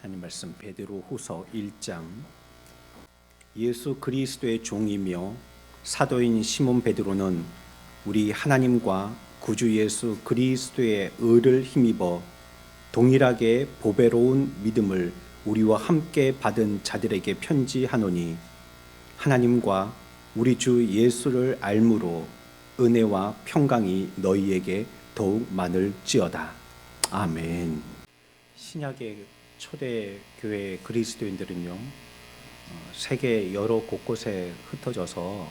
하나님 말씀 베드로후서 1장. 예수 그리스도의 종이며 사도인 시몬 베드로는 우리 하나님과 구주 예수 그리스도의 의를 힘입어 동일하게 보배로운 믿음을 우리와 함께 받은 자들에게 편지하노니, 하나님과 우리 주 예수를 알므로 은혜와 평강이 너희에게 더욱 많을지어다. 아멘. 신약의 초대 교회 그리스도인들은요, 세계 여러 곳곳에 흩어져서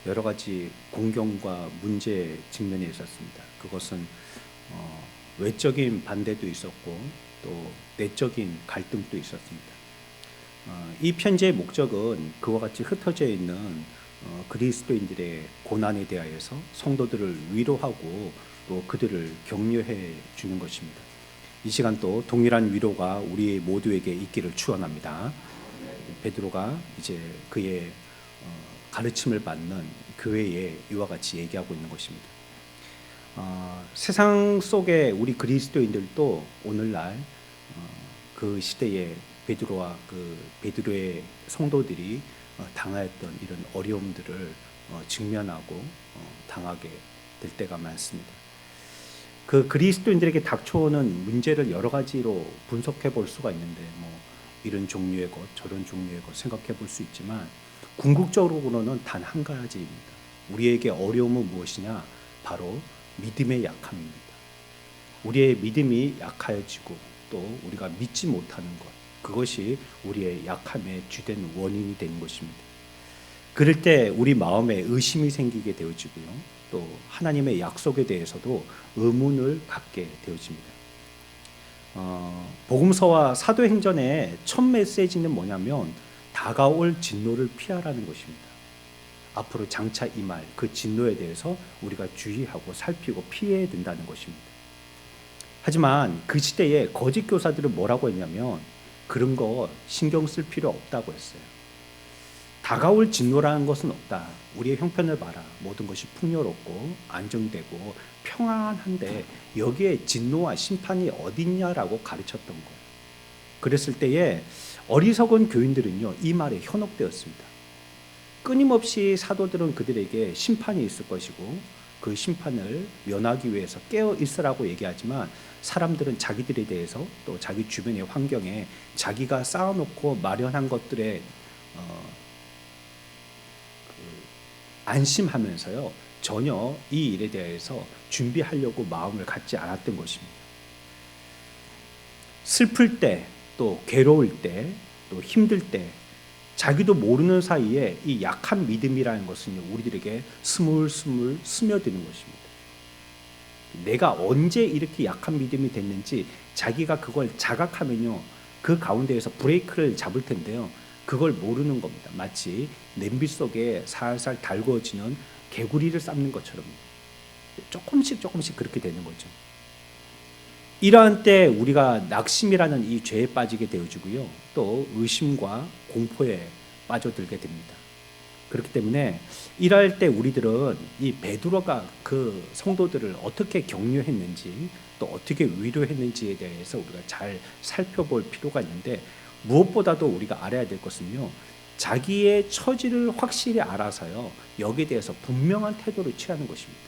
여러 가지 공경과 문제 직면해 있었습니다. 그것은 외적인 반대도 있었고 또 내적인 갈등도 있었습니다. 이 편지의 목적은 그와 같이 흩어져 있는 그리스도인들의 고난에 대하여서 성도들을 위로하고 또 그들을 격려해 주는 것입니다. 이 시간 또 동일한 위로가 우리 모두에게 있기를 축원합니다. 베드로가 이제 그의 가르침을 받는 교회에 이와 같이 얘기하고 있는 것입니다. 세상 속에 우리 그리스도인들도 오늘날 그 시대에 베드로와 그 베드로의 성도들이 당하였던 이런 어려움들을 직면하고 당하게 될 때가 많습니다. 그 그리스도인들에게 닥쳐오는 문제를 여러 가지로 분석해 볼 수가 있는데, 이런 종류의 것, 저런 종류의 것 생각해 볼 수 있지만, 궁극적으로는 단 한 가지입니다. 우리에게 어려움은 무엇이냐? 바로 믿음의 약함입니다. 우리의 믿음이 약하여지고 또 우리가 믿지 못하는 것, 그것이 우리의 약함의 주된 원인이 되는 것입니다. 그럴 때 우리 마음에 의심이 생기게 되어지고요, 또 하나님의 약속에 대해서도 의문을 갖게 되어집니다. 복음서와 사도행전의 첫 메시지는 뭐냐면 다가올 진노를 피하라는 것입니다. 앞으로 장차 임할 그 진노에 대해서 우리가 주의하고 살피고 피해야 된다는 것입니다. 하지만 그 시대에 거짓 교사들은 뭐라고 했냐면 그런 거 신경 쓸 필요 없다고 했어요. 다가올 진노라는 것은 없다. 우리의 형편을 봐라. 모든 것이 풍요롭고 안정되고 평안한데 여기에 진노와 심판이 어딨냐라고 가르쳤던 거예요. 그랬을 때에 어리석은 교인들은요, 이 말에 현혹되었습니다. 끊임없이 사도들은 그들에게 심판이 있을 것이고 그 심판을 면하기 위해서 깨어 있으라고 얘기하지만, 사람들은 자기들에 대해서 또 자기 주변의 환경에 자기가 쌓아놓고 마련한 것들에 안심하면서요, 전혀 이 일에 대해서 준비하려고 마음을 갖지 않았던 것입니다. 슬플 때, 또 괴로울 때, 또 힘들 때 자기도 모르는 사이에 이 약한 믿음이라는 것은 우리들에게 스물스물 스며드는 것입니다. 내가 언제 이렇게 약한 믿음이 됐는지 자기가 그걸 자각하면요, 그 가운데에서 브레이크를 잡을 텐데요, 그걸 모르는 겁니다. 마치 냄비 속에 살살 달구어지는 개구리를 삶는 것처럼 조금씩 그렇게 되는 거죠. 이러한 때 우리가 낙심이라는 이 죄에 빠지게 되어지고요, 또 의심과 공포에 빠져들게 됩니다. 그렇기 때문에 이럴 때 우리들은 이 베드로가 그 성도들을 어떻게 격려했는지 또 어떻게 위로했는지에 대해서 우리가 잘 살펴볼 필요가 있는데, 무엇보다도 우리가 알아야 될 것은요, 자기의 처지를 확실히 알아서요, 여기에 대해서 분명한 태도를 취하는 것입니다.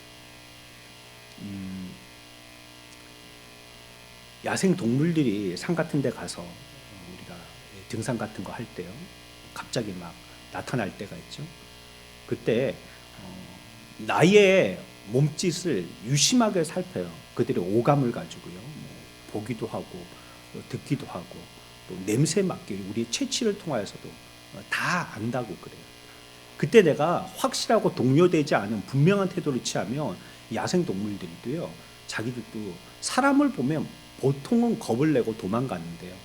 야생 동물들이 산 같은 데 가서 우리가 등산 같은 거 할 때요, 갑자기 막 나타날 때가 있죠. 그때 나의 몸짓을 유심하게 살펴요. 그들의 오감을 가지고요, 보기도 하고 또 듣기도 하고 또 냄새 맡기, 우리 체취를 통하여서도 다 안다고 그래요. 그때 내가 확실하고 동료되지 않은 분명한 태도를 취하면 야생 동물들도요, 자기들도 사람을 보면 보통은 겁을 내고 도망가는데요,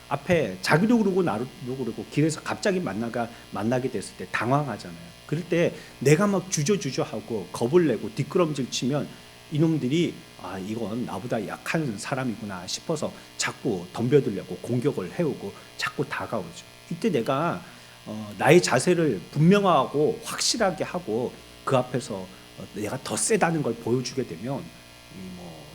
앞에 자기도 그러고 나도 그러고 길에서 갑자기 만나게 됐을 때 당황하잖아요. 그럴 때 내가 막 주저하고 겁을 내고 뒷걸음질 치면 이놈들이 이건 나보다 약한 사람이구나 싶어서 자꾸 덤벼들려고 공격을 해오고 자꾸 다가오죠. 이때 내가 나의 자세를 분명하고 확실하게 하고 그 앞에서 내가 더 세다는 걸 보여주게 되면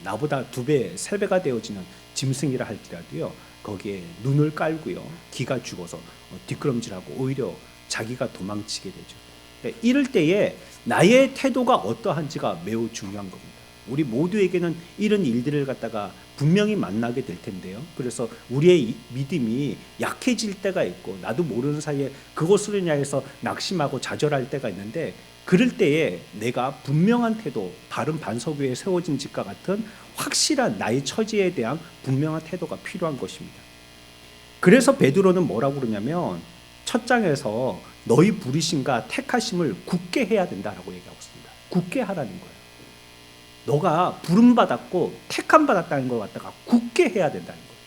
나보다 2배, 3배가 되어지는 짐승이라 할지라도요, 거기에 눈을 깔고요. 기가 죽어서 뒷걸음질하고 오히려 자기가 도망치게 되죠. 그러니까 이럴 때에 나의 태도가 어떠한지가 매우 중요한 겁니다. 우리 모두에게는 이런 일들을 갖다가 분명히 만나게 될 텐데요. 그래서 우리의 믿음이 약해질 때가 있고 나도 모르는 사이에 그것으로 인하여서 낙심하고 좌절할 때가 있는데 그럴 때에 내가 분명한 태도, 바른 반석 위에 세워진 집과 같은 확실한 나의 처지에 대한 분명한 태도가 필요한 것입니다. 그래서 베드로는 뭐라고 그러냐면 첫 장에서 너희 부르심과 택하심을 굳게 해야 된다라고 얘기하고 있습니다. 굳게 하라는 거예요. 너가 부름받았고 택함 받았다는 걸 갖다가 굳게 해야 된다는 거예요.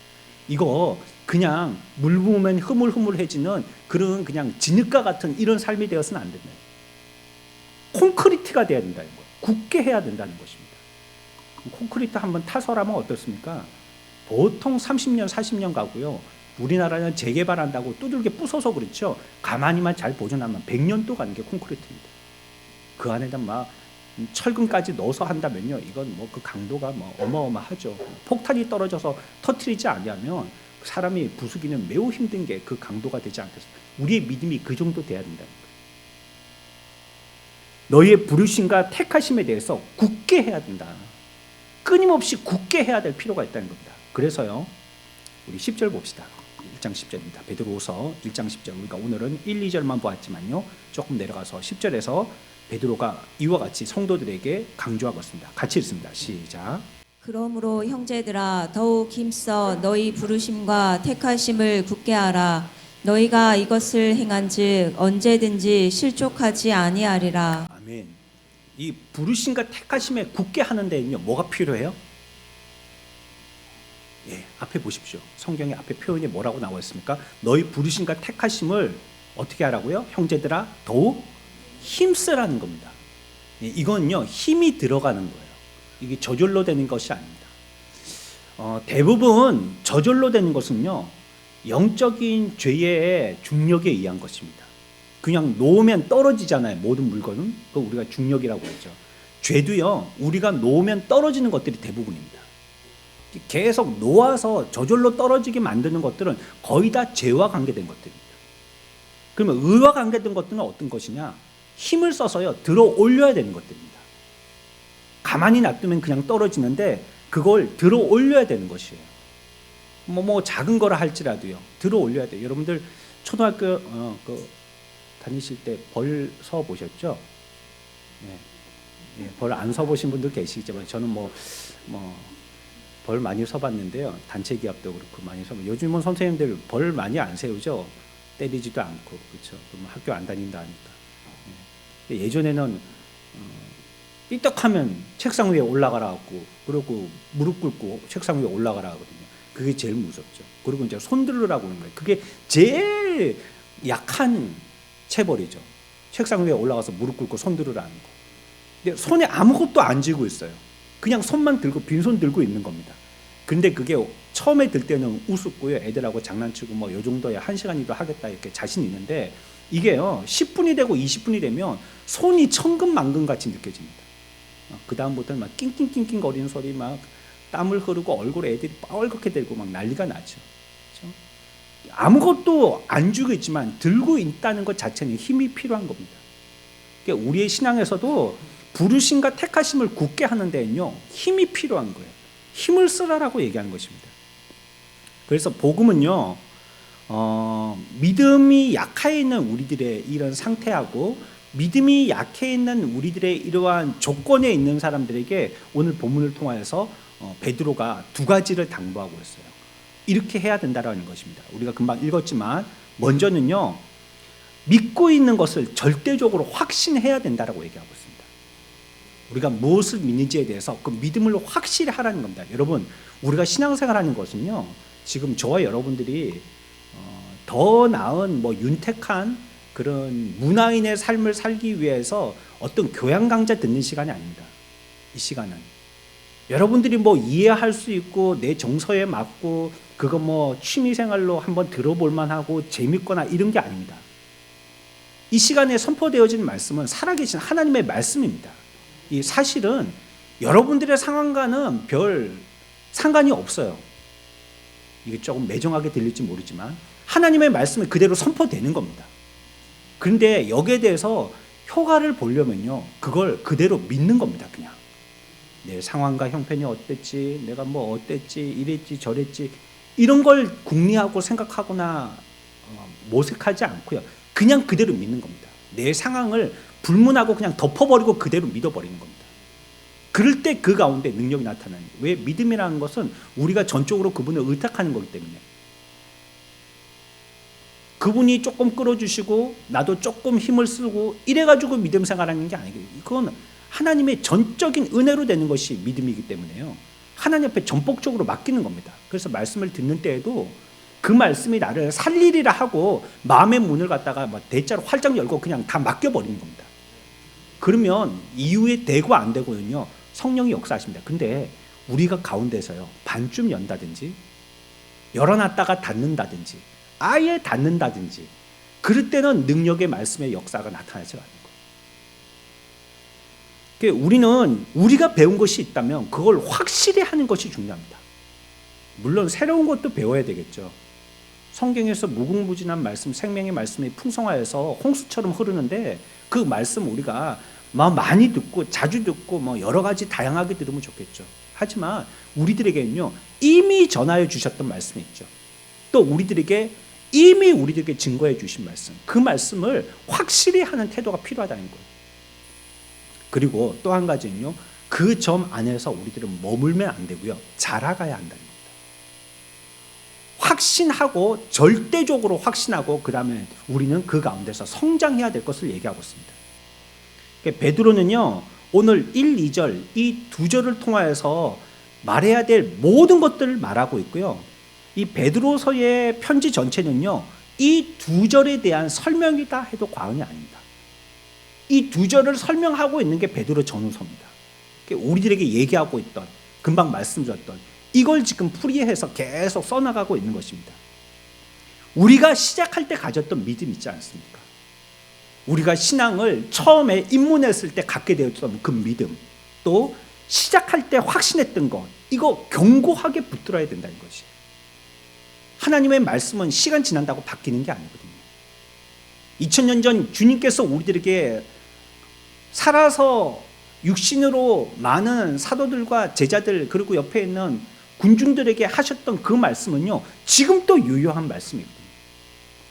이거 그냥 물 부으면 흐물흐물해지는 그런 그냥 진흙과 같은 이런 삶이 되어서는 안 된다. 콘크리트가 돼야 된다는 거예요. 굳게 해야 된다는 것입니다. 콘크리트 한번 타설하면 어떻습니까? 보통 30년, 40년 가고요. 우리나라는 재개발한다고 두들겨 부숴서 그렇죠. 가만히만 잘 보존하면 100년도 가는 게 콘크리트입니다. 그 안에다 막 철근까지 넣어서 한다면요, 이건 뭐 그 강도가 뭐 어마어마하죠. 폭탄이 떨어져서 터트리지 않으면 사람이 부수기는 매우 힘든 게 그 강도가 되지 않겠습니까? 우리의 믿음이 그 정도 돼야 된다는 거예요. 너희의 부르심과 택하심에 대해서 굳게 해야 된다. 끊임없이 굳게 해야 될 필요가 있다는 겁니다. 그래서요, 우리 10절 봅시다. 1장 10절입니다. 베드로후서 1장 10절. 우리가 오늘은 1, 2절만 보았지만요, 조금 내려가서 10절에서 베드로가 이와 같이 성도들에게 강조하고 있습니다. 같이 읽습니다. 시작. 그러므로 형제들아 더욱 힘써 너희 부르심과 택하심을 굳게 하라. 너희가 이것을 행한즉 언제든지 실족하지 아니하리라. 아멘. 이 부르심과 택하심에 굳게 하는 데는요, 뭐가 필요해요? 예, 앞에 보십시오. 성경의 앞에 표현이 뭐라고 나와 있습니까? 너희 부르심과 택하심을 어떻게 하라고요? 형제들아 더욱 힘쓰라는 겁니다. 예, 이건요, 힘이 들어가는 거예요. 이게 저절로 되는 것이 아닙니다. 대부분 저절로 되는 것은요, 영적인 죄의 중력에 의한 것입니다. 그냥 놓으면 떨어지잖아요. 모든 물건은. 그거 우리가 중력이라고 하죠. 죄도요, 우리가 놓으면 떨어지는 것들이 대부분입니다. 계속 놓아서 저절로 떨어지게 만드는 것들은 거의 다 죄와 관계된 것들입니다. 그러면 의와 관계된 것들은 어떤 것이냐? 힘을 써서요, 들어 올려야 되는 것들입니다. 가만히 놔두면 그냥 떨어지는데 그걸 들어 올려야 되는 것이에요. 뭐 작은 거라 할지라도요, 들어 올려야 돼요. 여러분들 초등학교 다니실 때 벌 서 보셨죠? 예, 벌 안 서 보신 분들 계시겠지만 저는 벌 많이 서봤는데요. 단체 기합도 그렇고 많이 서고, 요즘은 선생님들 벌 많이 안 세우죠. 때리지도 않고, 그렇죠. 그럼 학교 안 다닌다 하니까. 예전에는 삐딱하면 책상 위에 올라가라 하고, 그리고 무릎 꿇고 책상 위에 올라가라 하거든요. 그게 제일 무섭죠. 그리고 이제 손 들으라고 하는 거예요. 그게 제일 약한 체벌이죠. 책상 위에 올라가서 무릎 꿇고 손 들으라는 거. 근데 손에 아무것도 안 쥐고 있어요. 그냥 손만 들고 빈손 들고 있는 겁니다. 근데 그게 처음에 들 때는 우습고요. 애들하고 장난치고 뭐 요 정도야 1시간이라도 하겠다 이렇게 자신 있는데, 이게요 10분이 되고 20분이 되면 손이 천근만근 같이 느껴집니다. 그 다음부터는 막 낑낑낑낑 거리는 소리, 막 땀을 흐르고 얼굴에 애들이 빨갛게 되고 막 난리가 나죠. 그렇죠? 아무것도 안 쥐고 있지만 들고 있다는 것 자체는 힘이 필요한 겁니다. 그러니까 우리의 신앙에서도 부르심과 택하심을 굳게 하는 데는요, 힘이 필요한 거예요. 힘을 쓰라라고 얘기하는 것입니다. 그래서 복음은요, 믿음이 약해 있는 우리들의 이런 상태하고 믿음이 약해 있는 우리들의 이러한 조건에 있는 사람들에게 오늘 본문을 통하여서 베드로가 두 가지를 당부하고 있어요. 이렇게 해야 된다라는 것입니다. 우리가 금방 읽었지만 먼저는요, 믿고 있는 것을 절대적으로 확신해야 된다라고 얘기하고 있습니다. 우리가 무엇을 믿는지에 대해서 그 믿음을 확실히 하라는 겁니다. 여러분, 우리가 신앙생활하는 것은요, 지금 저와 여러분들이 더 나은 윤택한 그런 문화인의 삶을 살기 위해서 어떤 교양 강좌 듣는 시간이 아닙니다. 이 시간은 여러분들이 이해할 수 있고 내 정서에 맞고 그거 취미생활로 한번 들어볼 만하고 재밌거나 이런 게 아닙니다. 이 시간에 선포되어진 말씀은 살아계신 하나님의 말씀입니다. 이 사실은 여러분들의 상황과는 별 상관이 없어요. 이게 조금 매정하게 들릴지 모르지만 하나님의 말씀이 그대로 선포되는 겁니다. 그런데 여기에 대해서 효과를 보려면요, 그걸 그대로 믿는 겁니다. 그냥 내 상황과 형편이 어땠지, 내가 뭐 어땠지, 이랬지 저랬지, 이런 걸 궁리하고 생각하거나 모색하지 않고요, 그냥 그대로 믿는 겁니다. 내 상황을 불문하고 그냥 덮어버리고 그대로 믿어버리는 겁니다. 그럴 때 그 가운데 능력이 나타나는 거예요. 왜? 믿음이라는 것은 우리가 전적으로 그분을 의탁하는 거기 때문에. 그분이 조금 끌어주시고 나도 조금 힘을 쓰고 이래가지고 믿음 생활하는 게 아니에요. 그건 하나님의 전적인 은혜로 되는 것이 믿음이기 때문에요, 하나님 앞에 전폭적으로 맡기는 겁니다. 그래서 말씀을 듣는 때에도 그 말씀이 나를 살리리라 하고 마음의 문을 갖다가 막 대자로 활짝 열고 그냥 다 맡겨버리는 겁니다. 그러면 이후에 되고 안 되고는요, 성령이 역사하십니다. 근데 우리가 가운데서요, 반쯤 연다든지 열어놨다가 닫는다든지 아예 닫는다든지 그럴 때는 능력의 말씀의 역사가 나타나지 않는 거예요. 그러니까 우리는 우리가 배운 것이 있다면 그걸 확실히 하는 것이 중요합니다. 물론 새로운 것도 배워야 되겠죠. 성경에서 무궁무진한 말씀, 생명의 말씀이 풍성하여서 홍수처럼 흐르는데 그 말씀 우리가 많이 듣고 자주 듣고 뭐 여러 가지 다양하게 들으면 좋겠죠. 하지만 우리들에게는요, 이미 전하여 주셨던 말씀이 있죠. 또 이미 우리들에게 증거해 주신 말씀, 그 말씀을 확실히 하는 태도가 필요하다는 거예요. 그리고 또 한 가지는요, 그 점 안에서 우리들은 머물면 안 되고요, 자라가야 한다는 겁니다. 확신하고, 절대적으로 확신하고, 그 다음에 우리는 그 가운데서 성장해야 될 것을 얘기하고 있습니다. 베드로는요, 오늘 1, 2절 이 두 절을 통하여서 말해야 될 모든 것들을 말하고 있고요, 이 베드로서의 편지 전체는요, 이 두 절에 대한 설명이다 해도 과언이 아닙니다. 이 두 절을 설명하고 있는 게 베드로 전후서입니다. 우리들에게 얘기하고 있던, 금방 말씀드렸던 이걸 지금 풀이해서 계속 써나가고 있는 것입니다. 우리가 시작할 때 가졌던 믿음 있지 않습니까? 우리가 신앙을 처음에 입문했을 때 갖게 되었던 그 믿음, 또 시작할 때 확신했던 것, 이거 견고하게 붙들어야 된다는 것이. 하나님의 말씀은 시간 지난다고 바뀌는 게 아니거든요. 2000년 전 주님께서 우리들에게 살아서 육신으로 많은 사도들과 제자들, 그리고 옆에 있는 군중들에게 하셨던 그 말씀은요, 지금 또 유효한 말씀이거든요.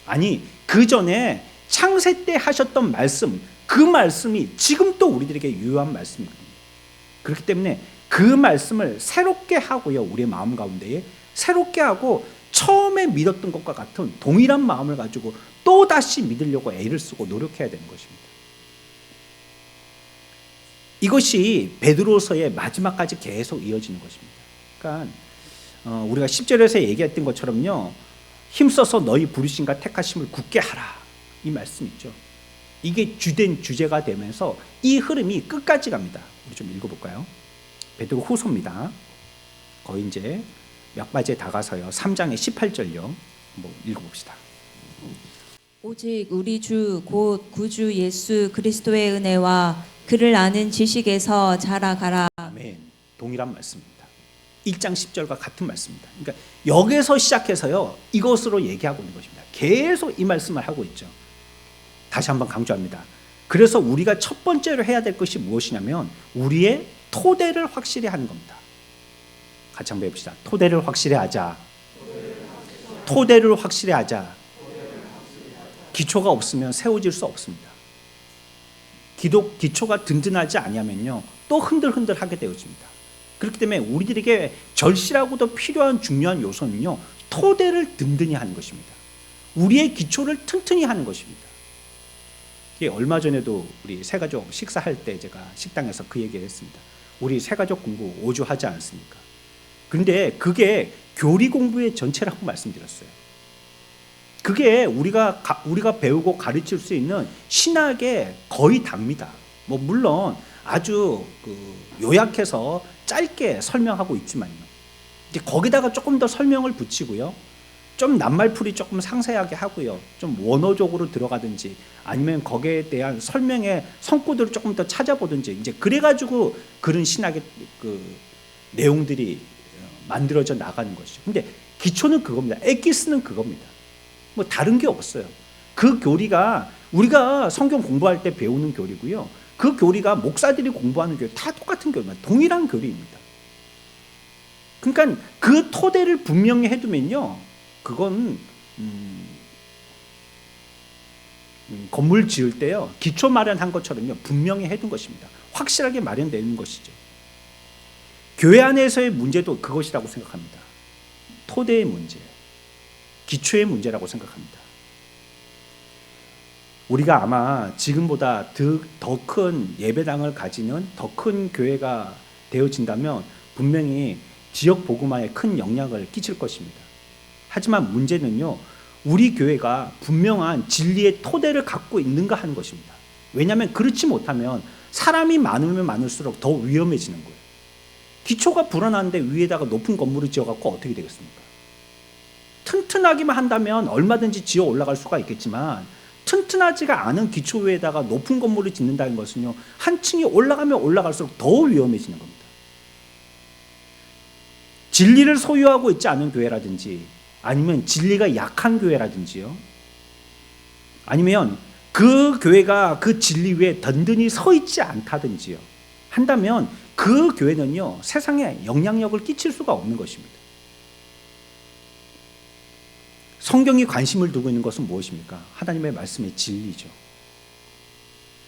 아니, 그 전에 창세 때 하셨던 말씀, 그 말씀이 지금 또 우리들에게 유효한 말씀이거든요. 그렇기 때문에 그 말씀을 새롭게 하고요, 우리의 마음 가운데에 새롭게 하고, 처음에 믿었던 것과 같은 동일한 마음을 가지고 또다시 믿으려고 애를 쓰고 노력해야 되는 것입니다. 이것이 베드로서의 마지막까지 계속 이어지는 것입니다. 그러니까 우리가 10절에서 얘기했던 것처럼요, 힘써서 너희 부르심과 택하심을 굳게 하라, 이 말씀 있죠. 이게 주된 주제가 되면서 이 흐름이 끝까지 갑니다. 우리 좀 읽어볼까요? 베드로 후서입니다. 거의 이제 몇 바지에 다가서요, 3장의 18절요. 한번 읽어봅시다. 오직 우리 주 곧 구주 예수 그리스도의 은혜와 그를 아는 지식에서 자라가라. 아멘. 동일한 말씀입니다. 1장 10절과 같은 말씀입니다. 그러니까 여기서 시작해서요, 이것으로 얘기하고 있는 것입니다. 계속 이 말씀을 하고 있죠. 다시 한번 강조합니다. 그래서 우리가 첫 번째로 해야 될 것이 무엇이냐면 우리의 토대를 확실히 하는 겁니다. 같이 한번 해봅시다. 토대를 확실히 하자. 토대를 확실히 하자. 기초가 없으면 세워질 수 없습니다. 기초가 든든하지 아니하면요, 또 흔들흔들 하게 되어집니다. 그렇기 때문에 우리들에게 절실하고도 필요한 중요한 요소는요, 토대를 든든히 하는 것입니다. 우리의 기초를 튼튼히 하는 것입니다. 얼마 전에도 우리 새가족 식사할 때 제가 식당에서 그 얘기를 했습니다. 우리 새가족 공부 5주 하지 않습니까? 그런데 그게 교리 공부의 전체라고 말씀드렸어요. 그게 우리가 배우고 가르칠 수 있는 신학의 거의 답니다. 뭐 물론 아주 요약해서 짧게 설명하고 있지만요, 이제 거기다가 조금 더 설명을 붙이고요, 좀 낱말풀이 조금 상세하게 하고요, 좀 원어적으로 들어가든지 아니면 거기에 대한 설명의 성구들을 조금 더 찾아보든지, 이제 그래가지고 그런 신학의 그 내용들이 만들어져 나가는 것이죠. 근데 기초는 그겁니다. 에키스는 그겁니다. 뭐 다른 게 없어요. 그 교리가 우리가 성경 공부할 때 배우는 교리고요. 그 교리가 목사들이 공부하는 교리 다 똑같은 교리입니다. 동일한 교리입니다. 그러니까 그 토대를 분명히 해두면요, 그건 건물 지을 때요, 기초 마련한 것처럼요, 분명히 해둔 것입니다. 확실하게 마련되는 것이죠. 교회 안에서의 문제도 그것이라고 생각합니다. 토대의 문제, 기초의 문제라고 생각합니다. 우리가 아마 지금보다 더 큰 예배당을 가지는 더 큰 교회가 되어진다면 분명히 지역 복음화에 큰 영향을 끼칠 것입니다. 하지만 문제는요, 우리 교회가 분명한 진리의 토대를 갖고 있는가 하는 것입니다. 왜냐하면 그렇지 못하면 사람이 많으면 많을수록 더 위험해지는 거예요. 기초가 불안한데 위에다가 높은 건물을 지어갖고 어떻게 되겠습니까? 튼튼하기만 한다면 얼마든지 지어 올라갈 수가 있겠지만, 튼튼하지가 않은 기초 위에다가 높은 건물을 짓는다는 것은요, 한 층이 올라가면 올라갈수록 더 위험해지는 겁니다. 진리를 소유하고 있지 않은 교회라든지, 아니면 진리가 약한 교회라든지요, 아니면 그 교회가 그 진리 위에 든든히 서 있지 않다든지요 한다면 그 교회는요, 세상에 영향력을 끼칠 수가 없는 것입니다. 성경이 관심을 두고 있는 것은 무엇입니까? 하나님의 말씀의 진리죠.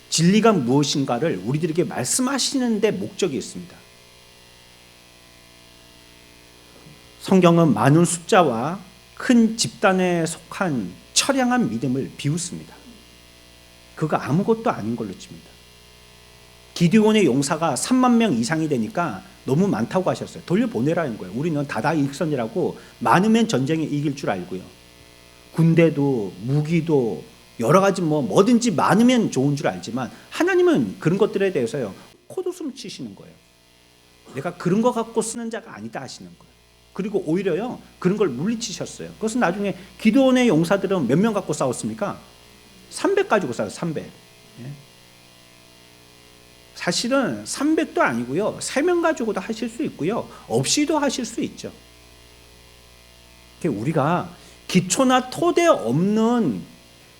진리가 무엇인가를 우리들에게 말씀하시는 데 목적이 있습니다. 성경은 많은 숫자와 큰 집단에 속한 처량한 믿음을 비웃습니다. 그거 아무것도 아닌 걸로 칩니다. 기드온의 용사가 3만 명 이상이 되니까 너무 많다고 하셨어요. 돌려보내라는 거예요. 우리는 다다익선이라고 많으면 전쟁에 이길 줄 알고요. 군대도 무기도 여러 가지 뭐든지 많으면 좋은 줄 알지만 하나님은 그런 것들에 대해서요, 콧웃음 치시는 거예요. 내가 그런 거 갖고 쓰는 자가 아니다 하시는 거예요. 그리고 오히려요, 그런 걸 물리치셨어요. 그것은 나중에 기드온의 용사들은 몇 명 갖고 싸웠습니까? 300 가지고 싸워요. 300. 사실은 300도 아니고요, 3명 가지고도 하실 수 있고요, 없이도 하실 수 있죠. 우리가 기초나 토대 없는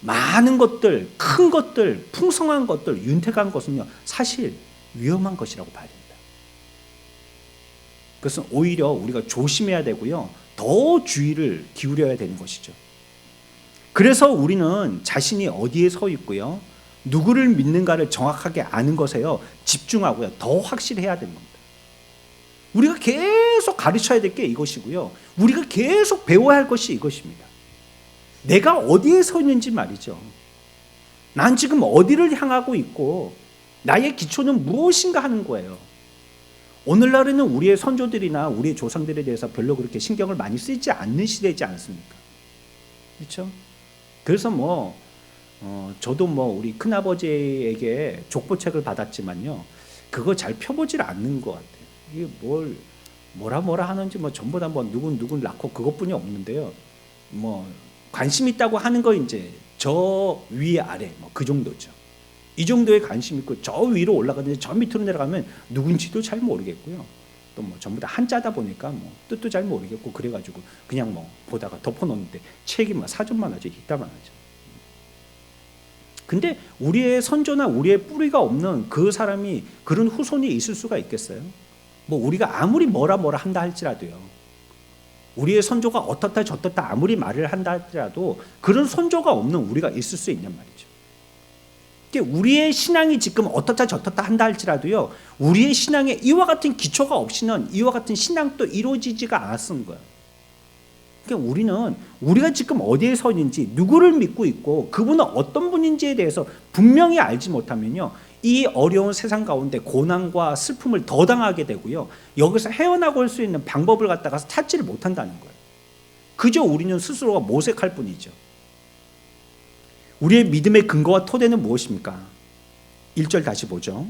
많은 것들, 큰 것들, 풍성한 것들, 윤택한 것은요, 사실 위험한 것이라고 봐야 됩니다. 그것은 오히려 우리가 조심해야 되고요, 더 주의를 기울여야 되는 것이죠. 그래서 우리는 자신이 어디에 서 있고요, 누구를 믿는가를 정확하게 아는 것에요 집중하고요, 더 확실해야 되는 겁니다. 우리가 계속 가르쳐야 될 게 이것이고요, 우리가 계속 배워야 할 것이 이것입니다. 내가 어디에 서 있는지 말이죠. 난 지금 어디를 향하고 있고 나의 기초는 무엇인가 하는 거예요. 오늘날에는 우리의 선조들이나 우리의 조상들에 대해서 별로 그렇게 신경을 많이 쓰지 않는 시대이지 않습니까? 그렇죠? 그래서 저도 우리 큰아버지에게 족보책을 받았지만요, 그거 잘 펴보질 않는 것 같아요. 이게 뭐라 하는지 전부 다 누군 낳고 그것뿐이 없는데요. 관심 있다고 하는 거 이제 저 위 아래 그 정도죠. 이 정도의 관심 있고 저 위로 올라가는데 저 밑으로 내려가면 누군지도 잘 모르겠고요. 또 전부 다 한자다 보니까 뜻도 잘 모르겠고 그래가지고 그냥 보다가 덮어놓는데 책이 사전만 하죠, 이따만 하죠. 근데 우리의 선조나 우리의 뿌리가 없는 그 사람이 그런 후손이 있을 수가 있겠어요? 우리가 아무리 뭐라 한다 할지라도요, 우리의 선조가 어떻다 저떻다 아무리 말을 한다 할지라도 그런 선조가 없는 우리가 있을 수 있냔 말이죠. 우리의 신앙이 지금 어떻다 저떻다 한다 할지라도요, 우리의 신앙에 이와 같은 기초가 없이는 이와 같은 신앙도 이루어지지가 않았은 거예요. 우리는 우리가 지금 어디에 서 있는지, 누구를 믿고 있고 그분은 어떤 분인지에 대해서 분명히 알지 못하면요, 이 어려운 세상 가운데 고난과 슬픔을 더 당하게 되고요, 여기서 헤어나올 수 있는 방법을 갖다가 찾지를 못한다는 거예요. 그저 우리는 스스로가 모색할 뿐이죠. 우리의 믿음의 근거와 토대는 무엇입니까? 1절 다시 보죠.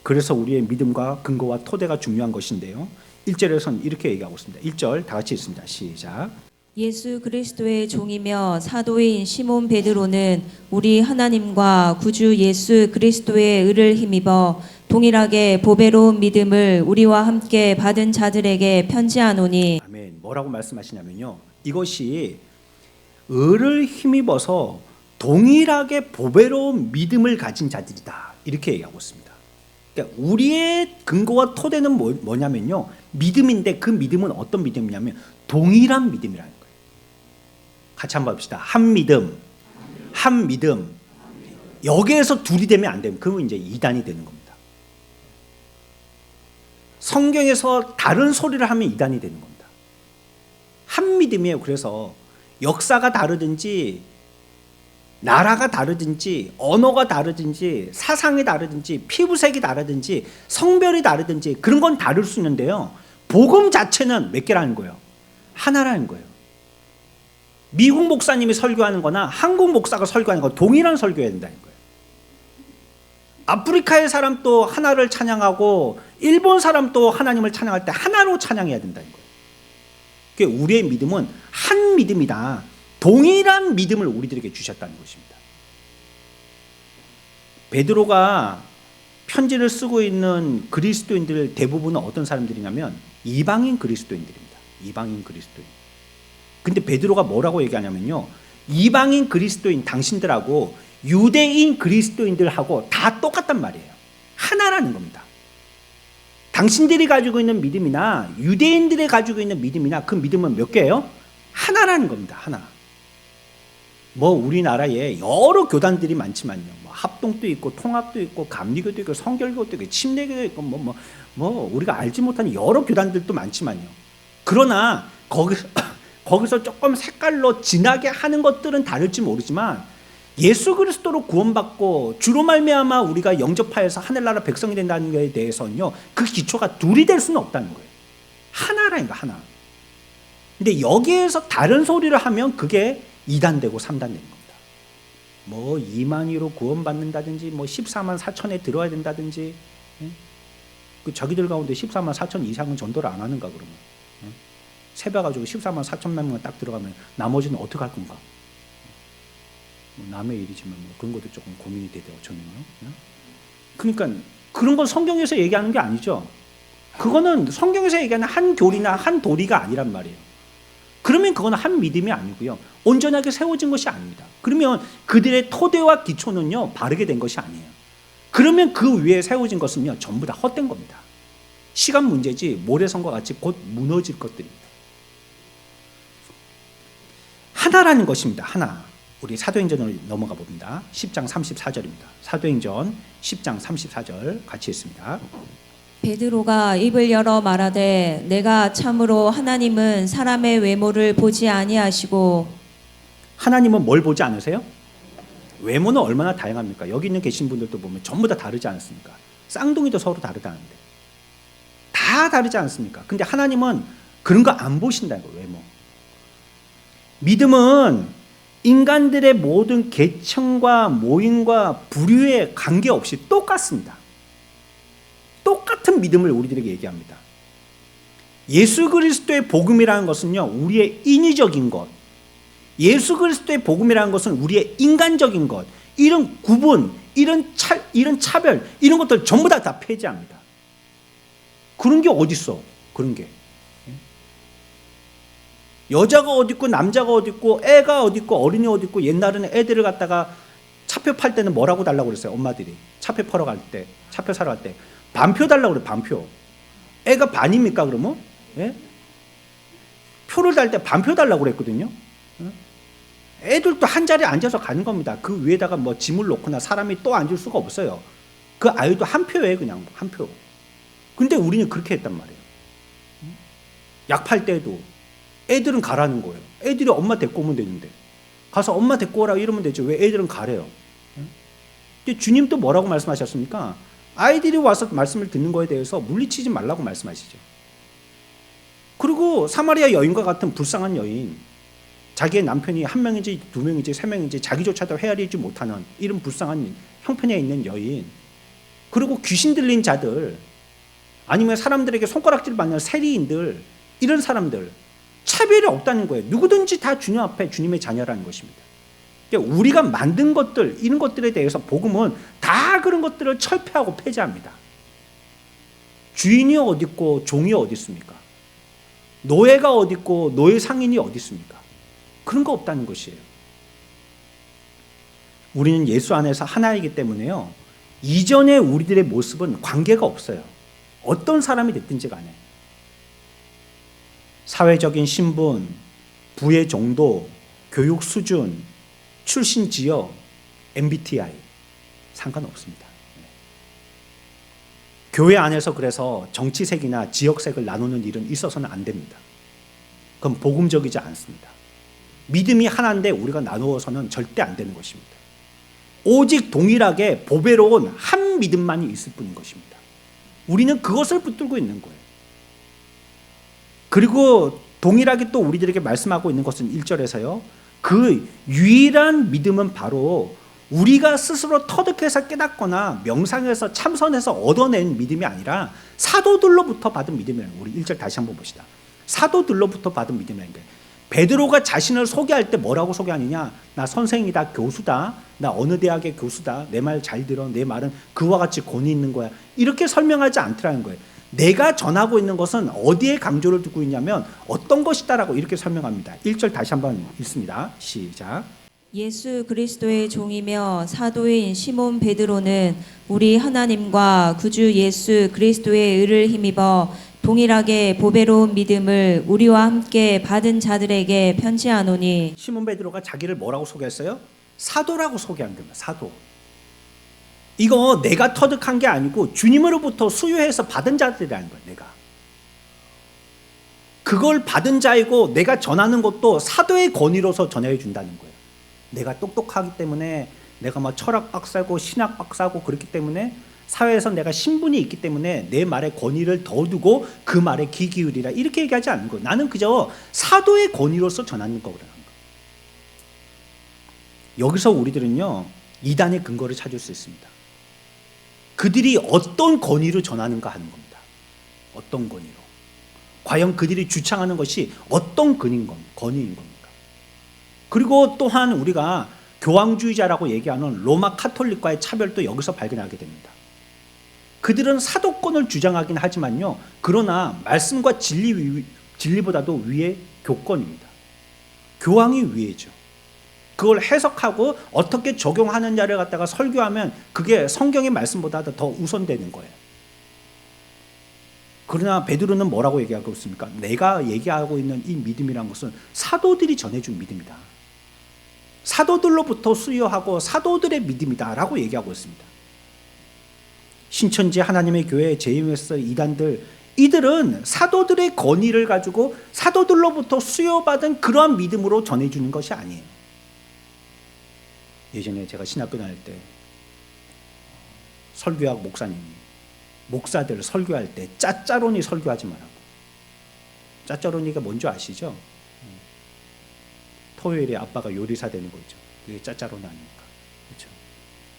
그래서 우리의 믿음과 근거와 토대가 중요한 것인데요, 1절에서는 이렇게 얘기하고 있습니다. 1절 다 같이 읽습니다. 시작. 예수 그리스도의 종이며 사도인 시몬 베드로는 우리 하나님과 구주 예수 그리스도의 의를 힘입어 동일하게 보배로운 믿음을 우리와 함께 받은 자들에게 편지하노니. 아멘. 뭐라고 말씀하시냐면요, 이것이 의를 힘입어서 동일하게 보배로운 믿음을 가진 자들이다, 이렇게 얘기하고 있습니다. 그러니까 우리의 근거와 토대는 뭐냐면요, 믿음인데 그 믿음은 어떤 믿음이냐면 동일한 믿음이라는 거예요. 같이 한번 봅시다. 한 믿음, 한 믿음. 여기에서 둘이 되면 안 되면 그러면 이제 이단이 되는 겁니다. 성경에서 다른 소리를 하면 이단이 되는 겁니다. 한 믿음이에요. 그래서 역사가 다르든지 나라가 다르든지 언어가 다르든지 사상이 다르든지 피부색이 다르든지 성별이 다르든지 그런 건 다를 수 있는데요, 복음 자체는 몇 개라는 거예요? 하나라는 거예요. 미국 목사님이 설교하는 거나 한국 목사가 설교하는 거 동일한 설교해야 된다는 거예요. 아프리카의 사람도 하나를 찬양하고 일본 사람도 하나님을 찬양할 때 하나로 찬양해야 된다는 거예요. 그러니까 우리의 믿음은 한 믿음이다. 동일한 믿음을 우리들에게 주셨다는 것입니다. 베드로가 편지를 쓰고 있는 그리스도인들 대부분은 어떤 사람들이냐면 이방인 그리스도인들입니다. 이방인 그리스도인. 근데 베드로가 뭐라고 얘기하냐면요, 이방인 그리스도인 당신들하고 유대인 그리스도인들하고 다 똑같단 말이에요. 하나라는 겁니다. 당신들이 가지고 있는 믿음이나 유대인들이 가지고 있는 믿음이나 그 믿음은 몇 개예요? 하나라는 겁니다. 하나. 뭐 우리나라에 여러 교단들이 많지만요, 뭐 합동도 있고 통합도 있고 감리교도 있고 성결교도 있고 침례교도 있고 뭐 우리가 알지 못하는 여러 교단들도 많지만요, 그러나 거기서 조금 색깔로 진하게 하는 것들은 다를지 모르지만 예수 그리스도로 구원받고 주로 말미암아 우리가 영접하여서 하늘나라 백성이 된다는 것에 대해서는요, 그 기초가 둘이 될 수는 없다는 거예요. 하나라는 거, 하나. 근데 여기에서 다른 소리를 하면 그게 2단되고 3단 되는 겁니다. 뭐 2만위로 구원받는다든지 뭐 14만 4천에 들어야 된다든지, 그 자기들 가운데 14만 4천 이상은 전도를 안 하는가 그러면, 세배가지고 14만 4천 명만 딱 들어가면 나머지는 어떻게 할 건가? 뭐 남의 일이지만 뭐 그런 것도 조금 고민이 되죠, 저는요. 그러니까 그런 건 성경에서 얘기하는 게 아니죠. 그거는 성경에서 얘기하는 한 교리나 한 도리가 아니란 말이에요. 그러면 그건 한 믿음이 아니고요, 온전하게 세워진 것이 아닙니다. 그러면 그들의 토대와 기초는요, 바르게 된 것이 아니에요. 그러면 그 위에 세워진 것은요, 전부 다 헛된 겁니다. 시간 문제지 모래성과 같이 곧 무너질 것들입니다. 하나라는 것입니다. 하나. 우리 사도행전으로 넘어가 봅니다. 10장 34절입니다. 사도행전 10장 34절 같이 읽습니다. 베드로가 입을 열어 말하되 내가 참으로 하나님은 사람의 외모를 보지 아니하시고. 하나님은 뭘 보지 않으세요? 외모는 얼마나 다양합니까? 여기 있는 계신 분들도 보면 전부 다 다르지 않습니까? 쌍둥이도 서로 다르다는데 다 다르지 않습니까? 근데 하나님은 그런 거 안 보신다는 거예요. 외모. 믿음은 인간들의 모든 계층과 모임과 부류에 관계없이 똑같습니다. 똑같은 믿음을 우리들에게 얘기합니다. 예수 그리스도의 복음이라는 것은요, 우리의 인위적인 것, 예수 그리스도의 복음이라는 것은 우리의 인간적인 것, 이런 구분, 이런 차별, 이런 것들 전부 다 폐지합니다. 그런 게 어디 있어? 그런 게. 여자가 어디 있고 남자가 어디 있고 애가 어디 있고 어린이 어디 있고, 옛날에는 애들을 갖다가 차표 팔 때는 뭐라고 달라고 그랬어요? 엄마들이 차표 팔러 갈 때, 차표 사러 갈 때 반표 달라고 그래. 반표. 애가 반입니까 그러면? 예? 표를 달 때 반표 달라고 그랬거든요. 애들도 한 자리에 앉아서 가는 겁니다. 그 위에다가 뭐 짐을 놓거나 사람이 또 앉을 수가 없어요. 그 아이도 한 표예요. 그냥 한 표. 근데 우리는 그렇게 했단 말이에요. 약 팔 때도 애들은 가라는 거예요. 애들이 엄마 데리고 오면 되는데, 가서 엄마 데리고 오라 이러면 되죠. 왜 애들은 가래요? 근데 주님 또 뭐라고 말씀하셨습니까? 아이들이 와서 말씀을 듣는 거에 대해서 물리치지 말라고 말씀하시죠. 그리고 사마리아 여인과 같은 불쌍한 여인, 자기의 남편이 한 명인지 두 명인지 세 명인지 자기조차도 헤아리지 못하는 이런 불쌍한 형편에 있는 여인, 그리고 귀신 들린 자들, 아니면 사람들에게 손가락질 받는 세리인들, 이런 사람들, 차별이 없다는 거예요. 누구든지 다 주님 앞에 주님의 자녀라는 것입니다. 그러니까 우리가 만든 것들, 이런 것들에 대해서 복음은 다 그런 것들을 철폐하고 폐지합니다. 주인이 어디 있고 종이 어디 있습니까? 노예가 어디 있고 노예 상인이 어디 있습니까? 그런 거 없다는 것이에요. 우리는 예수 안에서 하나이기 때문에요. 이전의 우리들의 모습은 관계가 없어요. 어떤 사람이 됐든지 간에. 사회적인 신분, 부의 정도, 교육 수준, 출신 지역, MBTI 상관없습니다. 교회 안에서 그래서 정치색이나 지역색을 나누는 일은 있어서는 안 됩니다. 그건 복음적이지 않습니다. 믿음이 하나인데 우리가 나누어서는 절대 안 되는 것입니다. 오직 동일하게 보배로운 한 믿음만이 있을 뿐인 것입니다. 우리는 그것을 붙들고 있는 거예요. 그리고 동일하게 또 우리들에게 말씀하고 있는 것은 1절에서요. 그 유일한 믿음은 바로 우리가 스스로 터득해서 깨닫거나 명상해서 참선해서 얻어낸 믿음이 아니라 사도들로부터 받은 믿음이라는 거예요. 우리 1절 다시 한번 봅시다. 사도들로부터 받은 믿음이라는 거예요. 베드로가 자신을 소개할 때 뭐라고 소개하느냐? 나 선생이다, 교수다, 나 어느 대학의 교수다, 내 말 잘 들어, 내 말은 그와 같이 권위 있는 거야. 이렇게 설명하지 않더라는 거예요. 내가 전하고 있는 것은 어디에 강조를 두고 있냐면 어떤 것이다라고 이렇게 설명합니다. 1절 다시 한번 읽습니다. 시작. 예수 그리스도의 종이며 사도인 시몬 베드로는 우리 하나님과 구주 예수 그리스도의 의를 힘입어 동일하게 보배로운 믿음을 우리와 함께 받은 자들에게 편지하노니. 시몬 베드로가 자기를 뭐라고 소개했어요? 사도라고 소개한 겁니다. 사도. 이거 내가 터득한 게 아니고 주님으로부터 수요해서 받은 자들이라는 거예요. 내가. 그걸 받은 자이고 내가 전하는 것도 사도의 권위로서 전해 준다는 거예요. 내가 똑똑하기 때문에 내가 막 철학 박사고 신학 박사고 그렇기 때문에 사회에서 내가 신분이 있기 때문에 내 말에 권위를 더 두고 그 말에 귀 기울이라 이렇게 얘기하지 않는 거예요. 나는 그저 사도의 권위로서 전하는 거라는 거예요. 여기서 우리들은요 이단의 근거를 찾을 수 있습니다. 그들이 어떤 권위로 전하는가 하는 겁니다. 어떤 권위로. 과연 그들이 주창하는 것이 어떤 권위인 겁니까? 그리고 또한 우리가 교황주의자라고 얘기하는 로마 카톨릭과의 차별도 여기서 발견하게 됩니다. 그들은 사도권을 주장하긴 하지만요. 그러나 말씀과 진리보다도 위에 교권입니다. 교황이 위에죠. 그걸 해석하고 어떻게 적용하느냐를 갖다가 설교하면 그게 성경의 말씀보다 더 우선되는 거예요. 그러나 베드로는 뭐라고 얘기하고 있습니까? 내가 얘기하고 있는 이 믿음이란 것은 사도들이 전해준 믿음이다. 사도들로부터 수여하고 사도들의 믿음이다라고 얘기하고 있습니다. 신천지 하나님의 교회, JMS 이단들 이들은 사도들의 권위를 가지고 사도들로부터 수여받은 그러한 믿음으로 전해주는 것이 아니에요. 예전에 제가 신학교 다닐 때 설교학 목사님이 목사들 설교할 때 짜짜로니 설교하지 말라고. 짜짜로니가 뭔지 아시죠? 토요일에 아빠가 요리사 되는 거 있죠. 그게 짜짜로니 아닙니까? 그렇죠?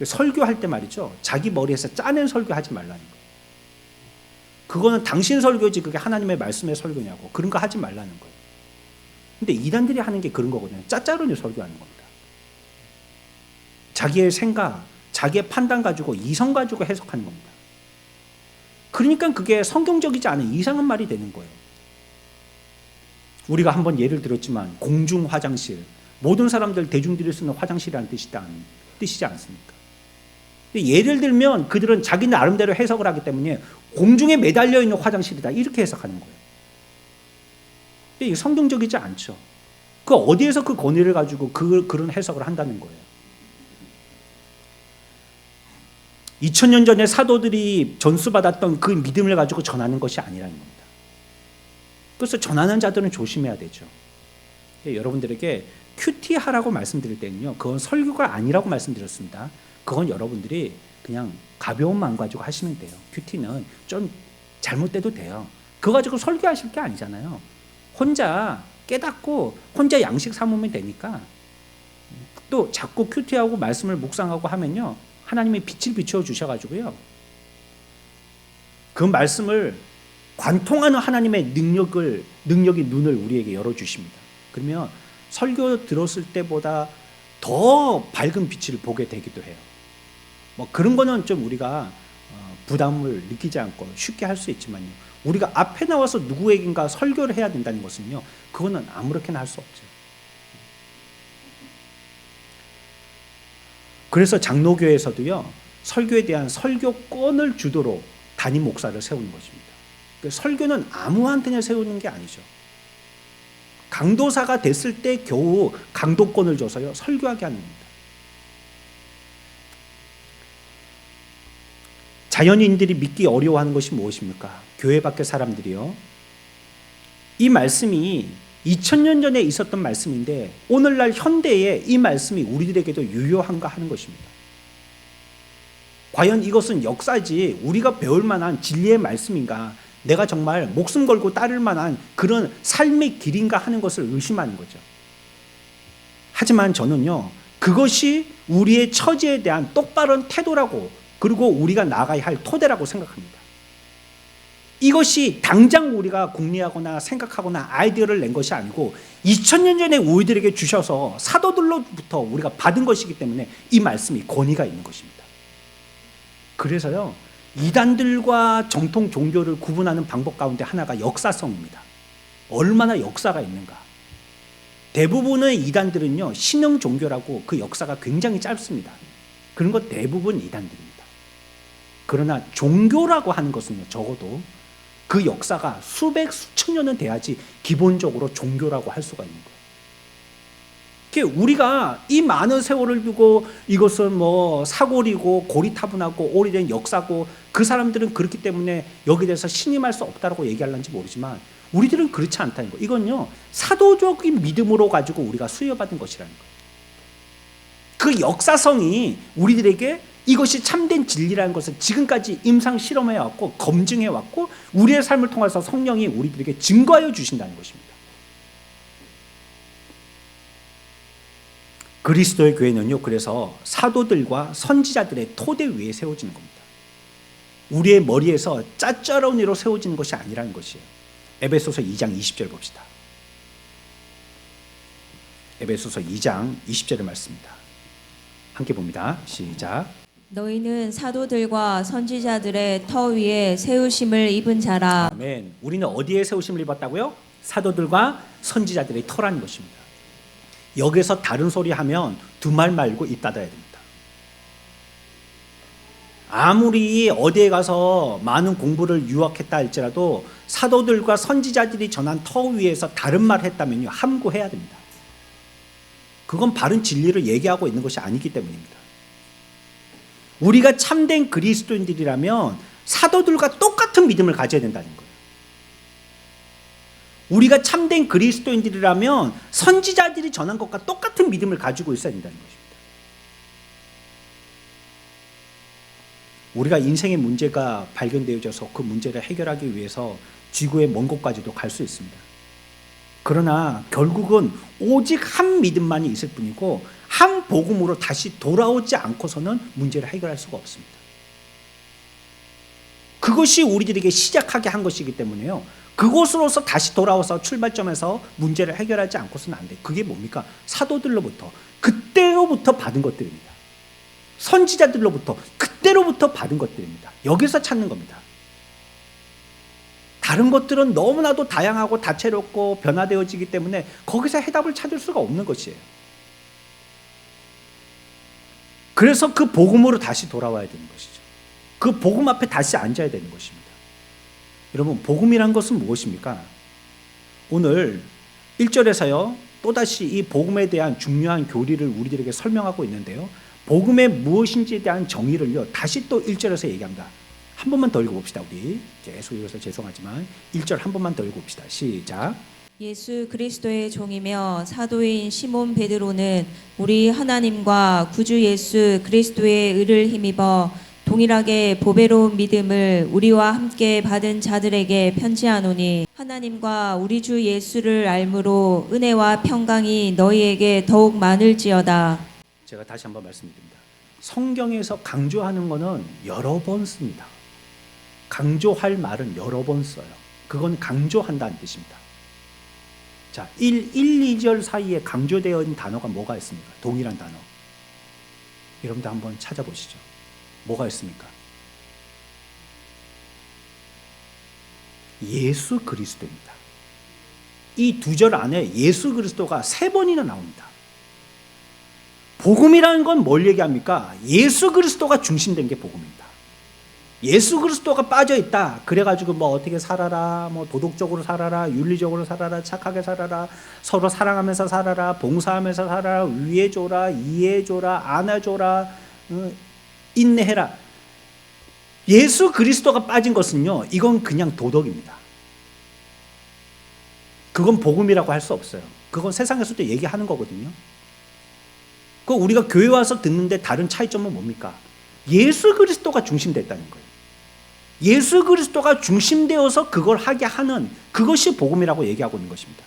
설교할 때 말이죠. 자기 머리에서 짜낸 설교하지 말라는 거예요. 그거는 당신 설교지 그게 하나님의 말씀의 설교냐고. 그런 거 하지 말라는 거예요. 근데 이단들이 하는 게 그런 거거든요. 짜짜로니 설교하는 겁니다. 자기의 생각, 자기의 판단 가지고 이성 가지고 해석하는 겁니다. 그러니까 그게 성경적이지 않은 이상한 말이 되는 거예요. 우리가 한번 예를 들었지만 공중 화장실, 모든 사람들 대중들이 쓰는 화장실이라는 뜻이지 않습니까? 예를 들면 그들은 자기 나름대로 해석을 하기 때문에 공중에 매달려 있는 화장실이다 이렇게 해석하는 거예요. 이게 성경적이지 않죠. 그 어디에서 그 권위를 가지고 그런 해석을 한다는 거예요. 2000년 전에 사도들이 전수받았던 그 믿음을 가지고 전하는 것이 아니라는 겁니다. 그래서 전하는 자들은 조심해야 되죠. 여러분들에게 큐티하라고 말씀드릴 때는요, 그건 설교가 아니라고 말씀드렸습니다. 그건 여러분들이 그냥 가벼운 마음 가지고 하시면 돼요. 큐티는 좀 잘못돼도 돼요. 그거 가지고 설교하실 게 아니잖아요. 혼자 깨닫고 혼자 양식 삼으면 되니까. 또 자꾸 큐티하고 말씀을 묵상하고 하면요, 하나님이 빛을 비추어 주셔가지고요, 그 말씀을 관통하는 하나님의 능력이 눈을 우리에게 열어주십니다. 그러면 설교 들었을 때보다 더 밝은 빛을 보게 되기도 해요. 뭐 그런 거는 좀 우리가 부담을 느끼지 않고 쉽게 할 수 있지만요. 우리가 앞에 나와서 누구에겐가 설교를 해야 된다는 것은요. 그거는 아무렇게나 할 수 없죠. 그래서 장로교에서도요. 설교에 대한 설교권을 주도록 담임 목사를 세우는 것입니다. 설교는 아무한테나 세우는 게 아니죠. 강도사가 됐을 때 겨우 강도권을 줘서요. 설교하게 하는 겁니다. 자연인들이 믿기 어려워하는 것이 무엇입니까? 교회 밖의 사람들이요. 이 말씀이 2000년 전에 있었던 말씀인데 오늘날 현대에 이 말씀이 우리들에게도 유효한가 하는 것입니다. 과연 이것은 역사지 우리가 배울 만한 진리의 말씀인가? 내가 정말 목숨 걸고 따를 만한 그런 삶의 길인가 하는 것을 의심하는 거죠. 하지만 저는요. 그것이 우리의 처지에 대한 똑바른 태도라고 그리고 우리가 나가야 할 토대라고 생각합니다. 이것이 당장 우리가 궁리하거나 생각하거나 아이디어를 낸 것이 아니고 2000년 전에 우리들에게 주셔서 사도들로부터 우리가 받은 것이기 때문에 이 말씀이 권위가 있는 것입니다. 그래서요. 이단들과 정통 종교를 구분하는 방법 가운데 하나가 역사성입니다. 얼마나 역사가 있는가. 대부분의 이단들은요. 신흥 종교라고 그 역사가 굉장히 짧습니다. 그런 것 대부분 이단들입니다. 그러나 종교라고 하는 것은요. 적어도 그 역사가 수백 수천 년은 돼야지 기본적으로 종교라고 할 수가 있는 거예요. 우리가 이 많은 세월을 두고 이것은 뭐 사골이고 고리타분하고 오래된 역사고 그 사람들은 그렇기 때문에 여기에 대해서 신임할 수 없다고 얘기하려는지 모르지만 우리들은 그렇지 않다는 거예요. 이건요 사도적인 믿음으로 가지고 우리가 수여받은 것이라는 거예요. 그 역사성이 우리들에게 이것이 참된 진리라는 것을 지금까지 임상 실험해왔고 검증해왔고 우리의 삶을 통해서 성령이 우리들에게 증거하여 주신다는 것입니다. 그리스도의 교회는요, 그래서 사도들과 선지자들의 토대 위에 세워지는 겁니다. 우리의 머리에서 짜짜로니로 세워지는 것이 아니라는 것이에요. 에베소서 2장 20절 봅시다. 에베소서 2장 20절의 말씀입니다. 함께 봅니다. 시작. 너희는 사도들과 선지자들의 터 위에 세우심을 입은 자라. 아멘. 우리는 어디에 세우심을 입었다고요? 사도들과 선지자들의 터라는 것입니다. 여기서 다른 소리 하면 두 말 말고 입 닫아야 됩니다. 아무리 어디에 가서 많은 공부를 유학했다 할지라도 사도들과 선지자들이 전한 터 위에서 다른 말 했다면요 함구해야 됩니다. 그건 바른 진리를 얘기하고 있는 것이 아니기 때문입니다. 우리가 참된 그리스도인들이라면 사도들과 똑같은 믿음을 가져야 된다는 거예요. 우리가 참된 그리스도인들이라면 선지자들이 전한 것과 똑같은 믿음을 가지고 있어야 된다는 것입니다. 우리가 인생의 문제가 발견되어져서 그 문제를 해결하기 위해서 지구의 먼 곳까지도 갈 수 있습니다. 그러나 결국은 오직 한 믿음만이 있을 뿐이고 한 복음으로 다시 돌아오지 않고서는 문제를 해결할 수가 없습니다. 그것이 우리들에게 시작하게 한 것이기 때문에요. 그곳으로서 다시 돌아와서 출발점에서 문제를 해결하지 않고서는 안 돼요. 그게 뭡니까? 사도들로부터 그때로부터 받은 것들입니다. 선지자들로부터 그때로부터 받은 것들입니다. 여기서 찾는 겁니다. 다른 것들은 너무나도 다양하고 다채롭고 변화되어지기 때문에 거기서 해답을 찾을 수가 없는 것이에요. 그래서 그 복음으로 다시 돌아와야 되는 것이죠. 그 복음 앞에 다시 앉아야 되는 것입니다. 여러분, 복음이란 것은 무엇입니까? 오늘 1절에서요 또다시 이 복음에 대한 중요한 교리를 우리들에게 설명하고 있는데요, 복음의 무엇인지에 대한 정의를요 다시 또 1절에서 얘기합니다. 한 번만 더 읽어봅시다. 우리 계속 읽어서 죄송하지만 1절 한 번만 더 읽어봅시다. 시작. 예수 그리스도의 종이며 사도인 시몬 베드로는 우리 하나님과 구주 예수 그리스도의 의를 힘입어 동일하게 보배로운 믿음을 우리와 함께 받은 자들에게 편지하노니 하나님과 우리 주 예수를 알므로 은혜와 평강이 너희에게 더욱 많을지어다. 제가 다시 한번 말씀드립니다. 성경에서 강조하는 것은 여러 번 씁니다. 강조할 말은 여러 번 써요. 그건 강조한다는 뜻입니다. 자, 1, 2절 사이에 강조되어 있는 단어가 뭐가 있습니까? 동일한 단어. 여러분들 한번 찾아보시죠. 뭐가 있습니까? 예수 그리스도입니다. 이 두 절 안에 예수 그리스도가 3번이나 나옵니다. 복음이라는 건 뭘 얘기합니까? 예수 그리스도가 중심된 게 복음입니다. 예수 그리스도가 빠져 있다. 그래가지고 뭐 어떻게 살아라, 뭐 도덕적으로 살아라, 윤리적으로 살아라, 착하게 살아라, 서로 사랑하면서 살아라, 봉사하면서 살아라, 위해줘라, 이해해줘라, 안아줘라, 인내해라. 예수 그리스도가 빠진 것은요, 이건 그냥 도덕입니다. 그건 복음이라고 할 수 없어요. 그건 세상에서도 얘기하는 거거든요. 그 우리가 교회 와서 듣는데 다른 차이점은 뭡니까? 예수 그리스도가 중심됐다는 거예요. 예수 그리스도가 중심되어서 그걸 하게 하는 그것이 복음이라고 얘기하고 있는 것입니다.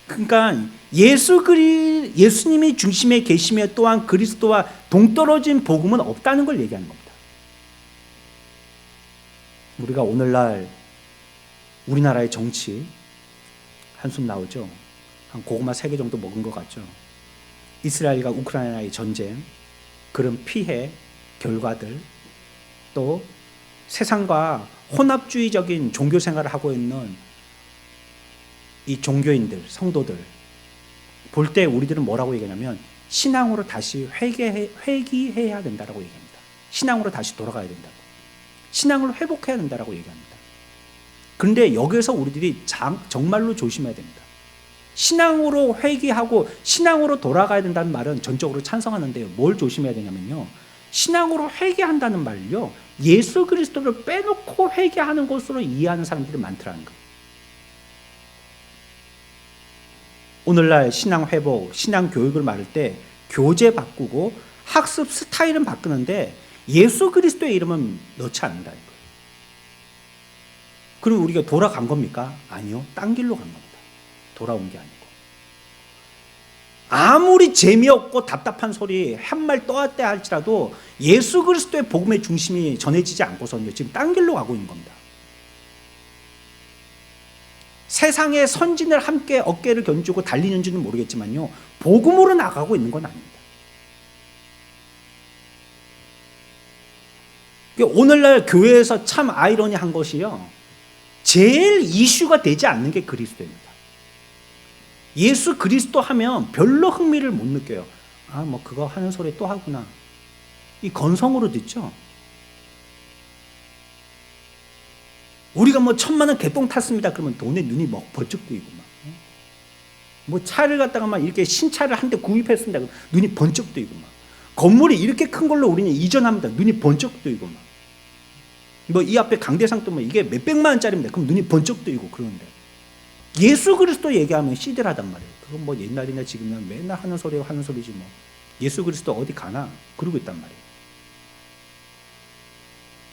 그러니까 예수님이 중심에 계시며 또한 그리스도와 동떨어진 복음은 없다는 걸 얘기하는 겁니다. 우리가 오늘날 우리나라의 정치 한숨 나오죠. 한 고구마 3개 정도 먹은 것 같죠. 이스라엘과 우크라이나의 전쟁, 그런 피해 결과들, 또 세상과 혼합주의적인 종교 생활을 하고 있는 이 종교인들, 성도들 볼 때 우리들은 뭐라고 얘기하냐면 신앙으로 다시 회귀해야 된다라고 얘기합니다. 신앙으로 다시 돌아가야 된다고. 신앙을 회복해야 된다라고 얘기합니다. 그런데 여기서 우리들이 정말로 조심해야 됩니다. 신앙으로 회귀하고 신앙으로 돌아가야 된다는 말은 전적으로 찬성하는데요. 뭘 조심해야 되냐면요. 신앙으로 회개한다는 말을요, 예수 그리스도를 빼놓고 회개하는 것으로 이해하는 사람들이 많더라는 거예요. 오늘날 신앙 회복, 신앙 교육을 말할 때 교재 바꾸고 학습 스타일은 바꾸는데 예수 그리스도의 이름은 넣지 않는다는 거예요. 그럼 우리가 돌아간 겁니까? 아니요. 딴 길로 간 겁니다. 돌아온 게 아니고. 아무리 재미없고 답답한 소리 한 말 떠왔다 할지라도 예수 그리스도의 복음의 중심이 전해지지 않고서는 지금 딴 길로 가고 있는 겁니다. 세상의 선진을 함께 어깨를 견주고 달리는지는 모르겠지만요, 복음으로 나가고 있는 건 아닙니다. 오늘날 교회에서 참 아이러니한 것이요, 제일 이슈가 되지 않는 게 그리스도입니다. 예수 그리스도 하면 별로 흥미를 못 느껴요. 아, 뭐 그거 하는 소리 또 하구나. 이 건성으로 듣죠. 우리가 뭐 1,000,000원 개똥 탔습니다. 그러면 돈에 눈이 막 번쩍 뜨이고 막. 뭐 차를 갖다가 막 이렇게 신차를 한 대 구입했습니다. 그러면 눈이 번쩍 뜨이고 막. 건물이 이렇게 큰 걸로 우리는 이전합니다. 눈이 번쩍 뜨이고 막. 뭐 이 앞에 강대상 뜨면 이게 몇백만 원짜리입니다. 그럼 눈이 번쩍 뜨이고 그러는데. 예수 그리스도 얘기하면 시들하단 말이에요. 그건 뭐 옛날이나 지금이나 맨날 하는 소리지 뭐. 예수 그리스도 어디 가나? 그러고 있단 말이에요.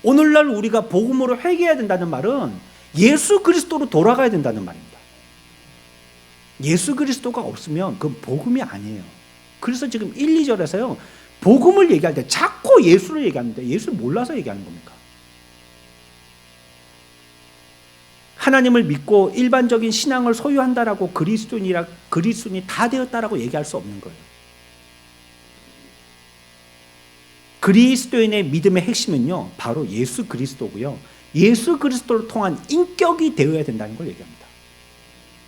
오늘날 우리가 복음으로 회개해야 된다는 말은 예수 그리스도로 돌아가야 된다는 말입니다. 예수 그리스도가 없으면 그건 복음이 아니에요. 그래서 지금 1, 2절에서요, 복음을 얘기할 때 자꾸 예수를 얘기합니다. 예수를 몰라서 얘기하는 겁니까? 하나님을 믿고 일반적인 신앙을 소유한다라고 그리스도인이 다 되었다라고 얘기할 수 없는 거예요. 그리스도인의 믿음의 핵심은요, 바로 예수 그리스도고요. 예수 그리스도를 통한 인격이 되어야 된다는 걸 얘기합니다.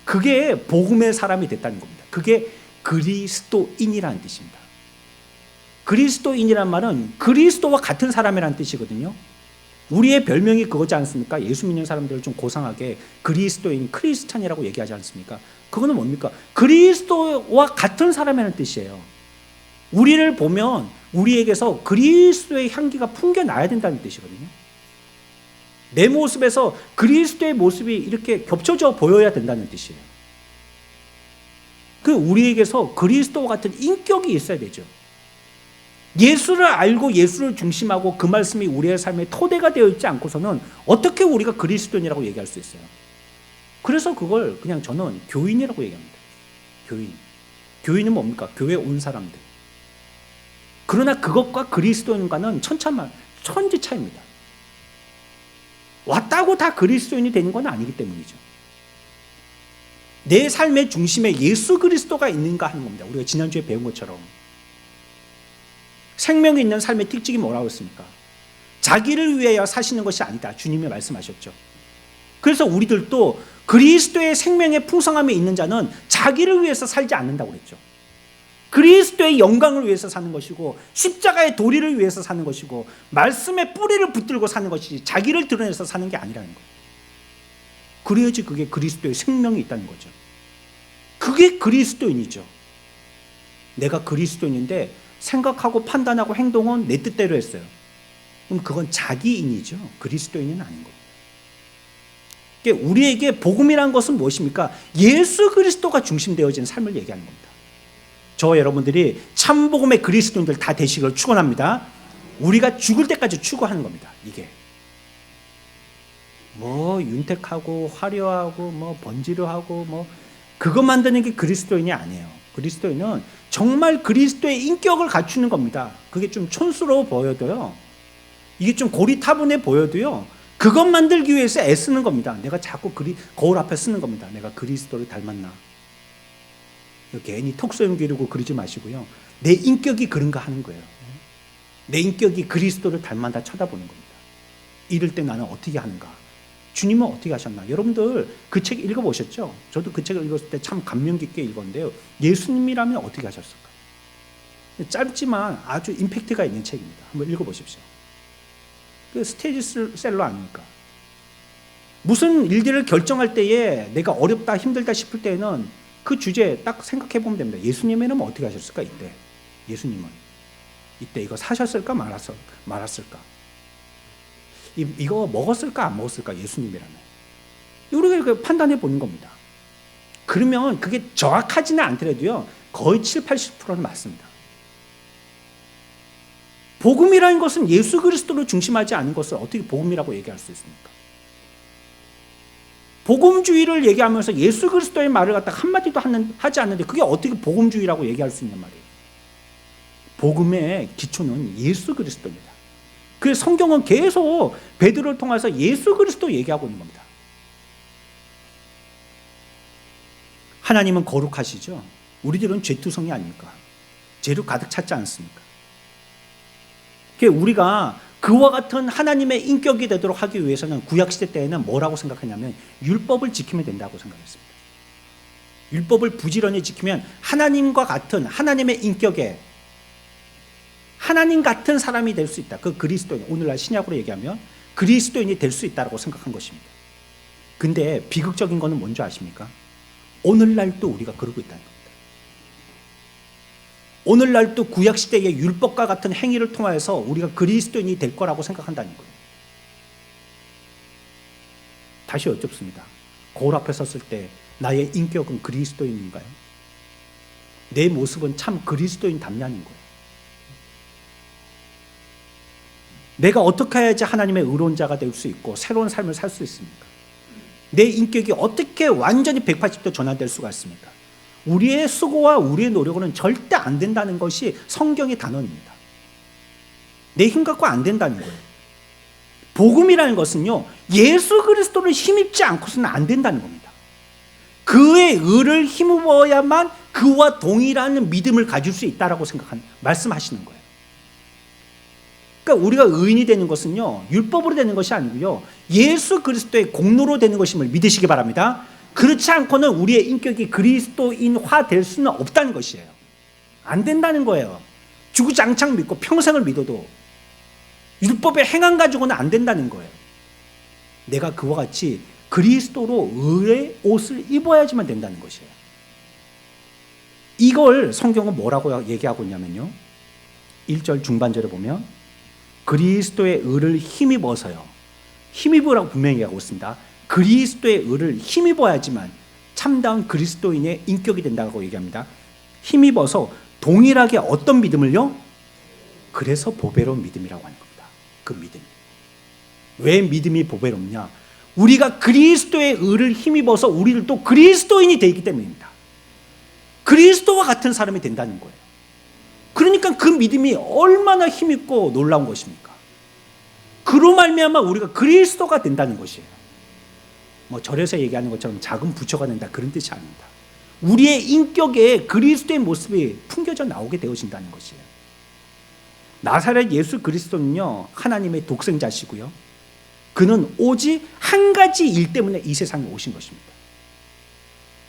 그게 복음의 사람이 됐다는 겁니다. 그게 그리스도인이라는 뜻입니다. 그리스도인이란 말은 그리스도와 같은 사람이라는 뜻이거든요. 우리의 별명이 그거지 않습니까? 예수 믿는 사람들을 좀 고상하게 그리스도인, 크리스찬이라고 얘기하지 않습니까? 그거는 뭡니까? 그리스도와 같은 사람이라는 뜻이에요. 우리를 보면 우리에게서 그리스도의 향기가 풍겨나야 된다는 뜻이거든요. 내 모습에서 그리스도의 모습이 이렇게 겹쳐져 보여야 된다는 뜻이에요. 그 우리에게서 그리스도와 같은 인격이 있어야 되죠. 예수를 알고 예수를 중심하고 그 말씀이 우리의 삶의 토대가 되어 있지 않고서는 어떻게 우리가 그리스도인이라고 얘기할 수 있어요? 그래서 그걸 그냥 저는 교인이라고 얘기합니다. 교인. 교인은 뭡니까? 교회 온 사람들. 그러나 그것과 그리스도인과는 천지 차이입니다. 왔다고 다 그리스도인이 되는 건 아니기 때문이죠. 내 삶의 중심에 예수 그리스도가 있는가 하는 겁니다. 우리가 지난주에 배운 것처럼 생명이 있는 삶의 특징이 뭐라고 했습니까? 자기를 위하여 사시는 것이 아니다. 주님이 말씀하셨죠. 그래서 우리들도 그리스도의 생명의 풍성함이 있는 자는 자기를 위해서 살지 않는다고 그랬죠. 그리스도의 영광을 위해서 사는 것이고 십자가의 도리를 위해서 사는 것이고 말씀의 뿌리를 붙들고 사는 것이지 자기를 드러내서 사는 게 아니라는 거예요. 그래야지 그게 그리스도의 생명이 있다는 거죠. 그게 그리스도인이죠. 내가 그리스도인인데 생각하고 판단하고 행동은 내 뜻대로 했어요. 그럼 그건 자기인이죠. 그리스도인은 아닌 겁니다. 그러니까 우리에게 복음이란 것은 무엇입니까? 예수 그리스도가 중심되어진 삶을 얘기하는 겁니다. 저 여러분들이 참복음의 그리스도인들 다 되시기를 축원합니다. 우리가 죽을 때까지 추구하는 겁니다. 이게 뭐 윤택하고 화려하고 뭐 번지르하고 뭐 그거 만드는 게 그리스도인이 아니에요. 그리스도인은 정말 그리스도의 인격을 갖추는 겁니다. 그게 좀 촌스러워 보여도요, 이게 좀 고리타분해 보여도요, 그것 만들기 위해서 애쓰는 겁니다. 내가 자꾸 거울 앞에 쓰는 겁니다. 내가 그리스도를 닮았나. 괜히 톡소용 기르고 그러지 마시고요, 내 인격이 그런가 하는 거예요. 내 인격이 그리스도를 닮았다 쳐다보는 겁니다. 이럴 때 나는 어떻게 하는가? 주님은 어떻게 하셨나? 여러분들 그 책 읽어보셨죠? 저도 그 책을 읽었을 때 참 감명 깊게 읽었는데요, 예수님이라면 어떻게 하셨을까? 짧지만 아주 임팩트가 있는 책입니다. 한번 읽어보십시오. 그 스테디셀러 아닙니까? 무슨 일들을 결정할 때에 내가 어렵다 힘들다 싶을 때는 그 주제 딱 생각해 보면 됩니다. 예수님이라면 어떻게 하셨을까? 이때 예수님은 이때 이거 사셨을까 말았을까? 이거 먹었을까 안 먹었을까? 예수님이라면 우리가 판단해 보는 겁니다. 그러면 그게 정확하지는 않더라도요, 거의 70-80%는 맞습니다. 복음이라는 것은 예수 그리스도를 중심하지 않은 것을 어떻게 복음이라고 얘기할 수 있습니까? 복음주의를 얘기하면서 예수 그리스도의 말을 갖다가 한마디도 하지 않는데 그게 어떻게 복음주의라고 얘기할 수 있냔 말이에요. 복음의 기초는 예수 그리스도입니다. 그래서 성경은 계속 베드로를 통해서 예수 그리스도 얘기하고 있는 겁니다. 하나님은 거룩하시죠. 우리들은 죄투성이 아닙니까? 죄로 가득 찼지 않습니까? 우리가 그와 같은 하나님의 인격이 되도록 하기 위해서는 구약시대 때에는 뭐라고 생각했냐면 율법을 지키면 된다고 생각했습니다. 율법을 부지런히 지키면 하나님과 같은 하나님의 인격에 하나님 같은 사람이 될 수 있다. 그 그리스도인, 오늘날 신약으로 얘기하면 그리스도인이 될 수 있다고 생각한 것입니다. 근데 비극적인 거는 뭔지 아십니까? 오늘날도 우리가 그러고 있다는 겁니다. 오늘날도 구약시대의 율법과 같은 행위를 통해서 우리가 그리스도인이 될 거라고 생각한다는 거예요. 다시 여쭙습니다. 거울 앞에 섰을 때 나의 인격은 그리스도인인가요? 내 모습은 참 그리스도인 답냐는 거예요. 내가 어떻게 해야지 하나님의 의로운 자가 될 수 있고 새로운 삶을 살 수 있습니까? 내 인격이 어떻게 완전히 180도 전환될 수가 있습니까? 우리의 수고와 우리의 노력으로는 절대 안 된다는 것이 성경의 단언입니다. 내 힘 갖고 안 된다는 거예요. 복음이라는 것은요, 예수 그리스도를 힘입지 않고서는 안 된다는 겁니다. 그의 의를 힘입어야만 그와 동일한 믿음을 가질 수 있다라고 말씀하시는 거예요. 그러니까 우리가 의인이 되는 것은요, 율법으로 되는 것이 아니고요, 예수 그리스도의 공로로 되는 것임을 믿으시기 바랍니다. 그렇지 않고는 우리의 인격이 그리스도인화 될 수는 없다는 것이에요. 안 된다는 거예요. 주구장창 믿고 평생을 믿어도 율법의 행함 가지고는 안 된다는 거예요. 내가 그와 같이 그리스도로 의의 옷을 입어야지만 된다는 것이에요. 이걸 성경은 뭐라고 얘기하고 있냐면요, 1절 중반절에 보면 그리스도의 의를 힘입어서요, 힘입으라고 분명히 얘기하고 있습니다. 그리스도의 의를 힘입어야지만 참다운 그리스도인의 인격이 된다고 얘기합니다. 힘입어서 동일하게 어떤 믿음을요? 그래서 보배로운 믿음이라고 하는 겁니다. 그 믿음. 왜 믿음이 보배롭냐? 우리가 그리스도의 의를 힘입어서 우리들도 그리스도인이 되기 때문입니다. 그리스도와 같은 사람이 된다는 거예요. 그러니까 그 믿음이 얼마나 힘있고 놀라운 것입니까? 그로 말미암아 우리가 그리스도가 된다는 것이에요. 뭐 절에서 얘기하는 것처럼 작은 부처가 된다 그런 뜻이 아닙니다. 우리의 인격에 그리스도의 모습이 풍겨져 나오게 되어진다는 것이에요. 나사렛 예수 그리스도는요, 하나님의 독생자시고요, 그는 오직 한 가지 일 때문에 이 세상에 오신 것입니다.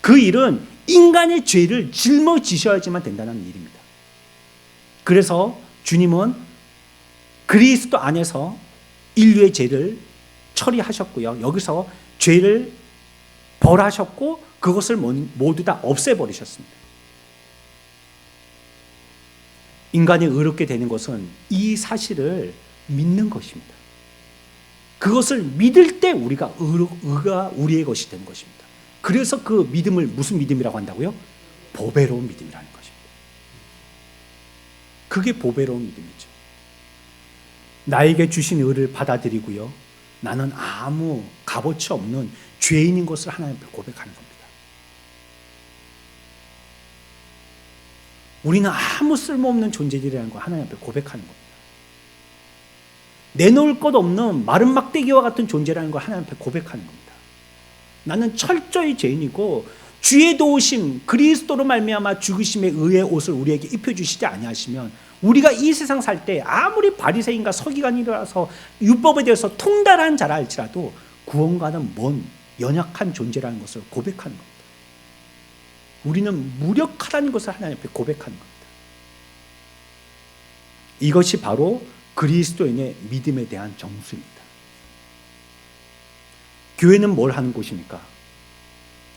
그 일은 인간의 죄를 짊어지셔야지만 된다는 일입니다. 그래서 주님은 그리스도 안에서 인류의 죄를 처리하셨고요, 여기서 죄를 벌하셨고 그것을 모두 다 없애버리셨습니다. 인간이 의롭게 되는 것은 이 사실을 믿는 것입니다. 그것을 믿을 때 우리가 의가 우리의 것이 되는 것입니다. 그래서 그 믿음을 무슨 믿음이라고 한다고요? 보배로운 믿음이라는 것입니다. 그게 보배로운 믿음이죠. 나에게 주신 의를 받아들이고요, 나는 아무 값어치 없는 죄인인 것을 하나님 앞에 고백하는 겁니다. 우리는 아무 쓸모없는 존재들이라는 걸 하나님 앞에 고백하는 겁니다. 내놓을 것 없는 마른 막대기와 같은 존재라는 걸 하나님 앞에 고백하는 겁니다. 나는 철저히 죄인이고 주의 도우심 그리스도로 말미암아 죽으심의 의의 옷을 우리에게 입혀주시지 아니하시면 우리가 이 세상 살 때 아무리 바리새인과 서기관이라서 율법에 대해서 통달한 자라 할지라도 구원과는 먼 연약한 존재라는 것을 고백하는 겁니다. 우리는 무력하다는 것을 하나님 앞에 고백하는 겁니다. 이것이 바로 그리스도인의 믿음에 대한 정수입니다. 교회는 뭘 하는 곳입니까?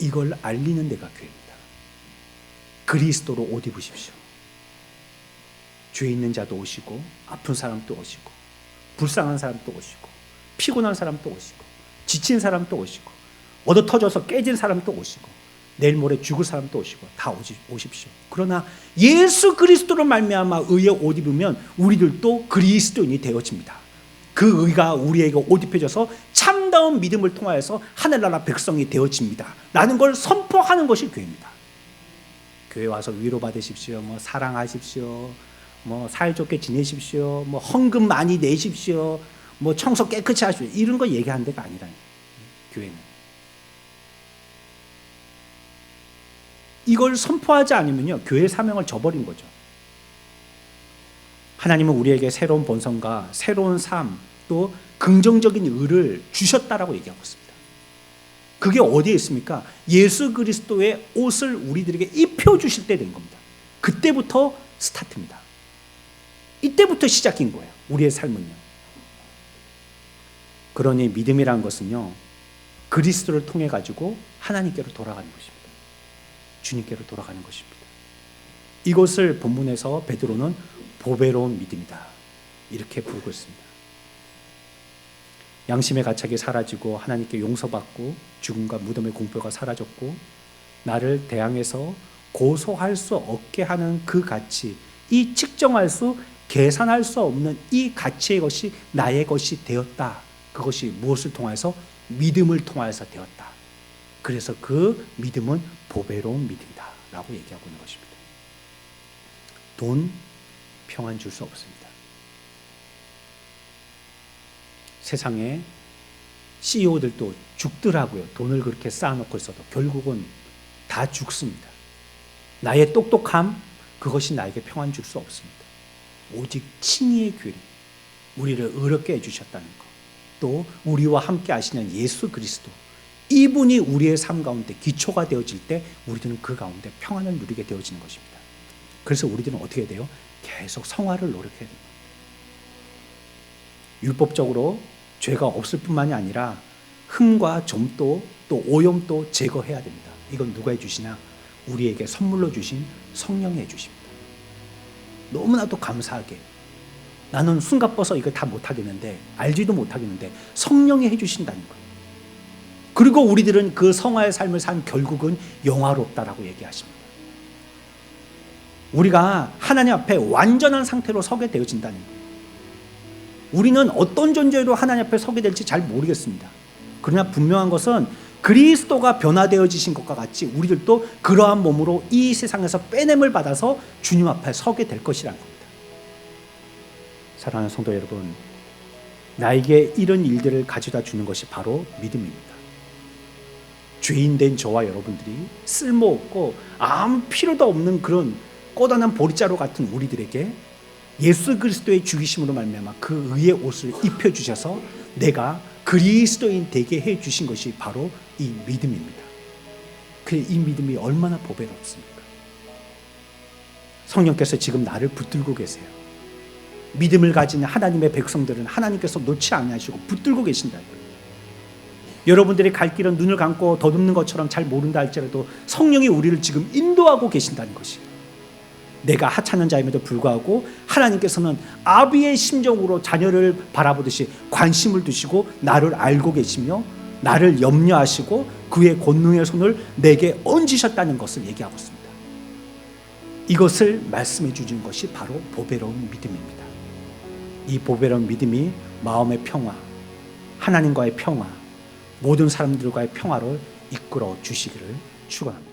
이걸 알리는 데가 교회입니다. 그리스도로 옷 입으십시오. 죄 있는 자도 오시고, 아픈 사람도 오시고, 불쌍한 사람도 오시고, 피곤한 사람도 오시고, 지친 사람도 오시고, 얻어 터져서 깨진 사람도 오시고, 내일 모레 죽을 사람도 오시고, 다 오십시오. 그러나 예수 그리스도로 말미암아 의의 옷 입으면 우리들도 그리스도인이 되어집니다. 그 의가 우리에게 옷 입혀져서 참다운 믿음을 통하여서 하늘나라 백성이 되어집니다. 라는 걸 선포하는 것이 교회입니다. 교회 와서 위로받으십시오, 뭐 사랑하십시오, 뭐 사이좋게 지내십시오, 뭐 헌금 많이 내십시오, 뭐 청소 깨끗이 하십시오, 이런 거 얘기하는 데가 아니라는 교회는. 이걸 선포하지 않으면요, 교회의 사명을 저버린 거죠. 하나님은 우리에게 새로운 본성과 새로운 삶, 또 긍정적인 의를 주셨다라고 얘기하고 있습니다. 그게 어디에 있습니까? 예수 그리스도의 옷을 우리들에게 입혀주실 때 된 겁니다. 그때부터 스타트입니다. 이때부터 시작인 거예요, 우리의 삶은요. 그러니 믿음이라는 것은요, 그리스도를 통해 가지고 하나님께로 돌아가는 것입니다. 주님께로 돌아가는 것입니다. 이것을 본문에서 베드로는 보배로운 믿음이다, 이렇게 부르고 있습니다. 양심의 가책이 사라지고 하나님께 용서받고 죽음과 무덤의 공포가 사라졌고 나를 대항해서 고소할 수 없게 하는 그 가치, 이 측정할 수, 계산할 수 없는 이 가치의 것이 나의 것이 되었다. 그것이 무엇을 통해서? 믿음을 통해서 되었다. 그래서 그 믿음은 보배로운 믿음이다 라고 얘기하고 있는 것입니다. 돈, 평안 줄 수 없습니다. 세상에 CEO들도 죽더라고요. 돈을 그렇게 쌓아놓고 있어도 결국은 다 죽습니다. 나의 똑똑함, 그것이 나에게 평안 줄 수 없습니다. 오직 친히의 교리, 우리를 의롭게 해주셨다는 것, 또 우리와 함께 하시는 예수 그리스도, 이분이 우리의 삶 가운데 기초가 되어질 때 우리들은 그 가운데 평안을 누리게 되어지는 것입니다. 그래서 우리들은 어떻게 돼요? 계속 성화를 노력해야 됩니다. 율법적으로 죄가 없을 뿐만이 아니라 흠과 점도 또 오염도 제거해야 됩니다. 이건 누가 해주시냐? 우리에게 선물로 주신 성령이 해주십니다. 너무나도 감사하게 나는 숨가뻐서 이걸 다 못하겠는데, 알지도 못하겠는데 성령이 해주신다는 거예요. 그리고 우리들은 그 성화의 삶을 산 결국은 영화롭다라고 얘기하십니다. 우리가 하나님 앞에 완전한 상태로 서게 되어진다는 거예요. 우리는 어떤 존재로 하나님 앞에 서게 될지 잘 모르겠습니다. 그러나 분명한 것은 그리스도가 변화되어지신 것과 같이 우리들도 그러한 몸으로 이 세상에서 빼냄을 받아서 주님 앞에 서게 될 것이라는 겁니다. 사랑하는 성도 여러분, 나에게 이런 일들을 가져다 주는 것이 바로 믿음입니다. 죄인된 저와 여러분들이 쓸모없고 아무 필요도 없는 그런 꼬다난 보리자루 같은 우리들에게 예수 그리스도의 죽이심으로 말미암아 그 의의 옷을 입혀주셔서 내가 그리스도인 되게 해주신 것이 바로 이 믿음입니다. 그래, 이 믿음이 얼마나 보배롭습니까? 성령께서 지금 나를 붙들고 계세요. 믿음을 가진 하나님의 백성들은 하나님께서 놓지 아니하시고 붙들고 계신다. 여러분들이 갈 길은 눈을 감고 더듬는 것처럼 잘 모른다 할지라도 성령이 우리를 지금 인도하고 계신다는 것이에요. 내가 하찮은 자임에도 불구하고 하나님께서는 아비의 심정으로 자녀를 바라보듯이 관심을 두시고 나를 알고 계시며 나를 염려하시고 그의 권능의 손을 내게 얹으셨다는 것을 얘기하고 있습니다. 이것을 말씀해 주신 것이 바로 보배로운 믿음입니다. 이 보배로운 믿음이 마음의 평화, 하나님과의 평화, 모든 사람들과의 평화를 이끌어 주시기를 축원합니다.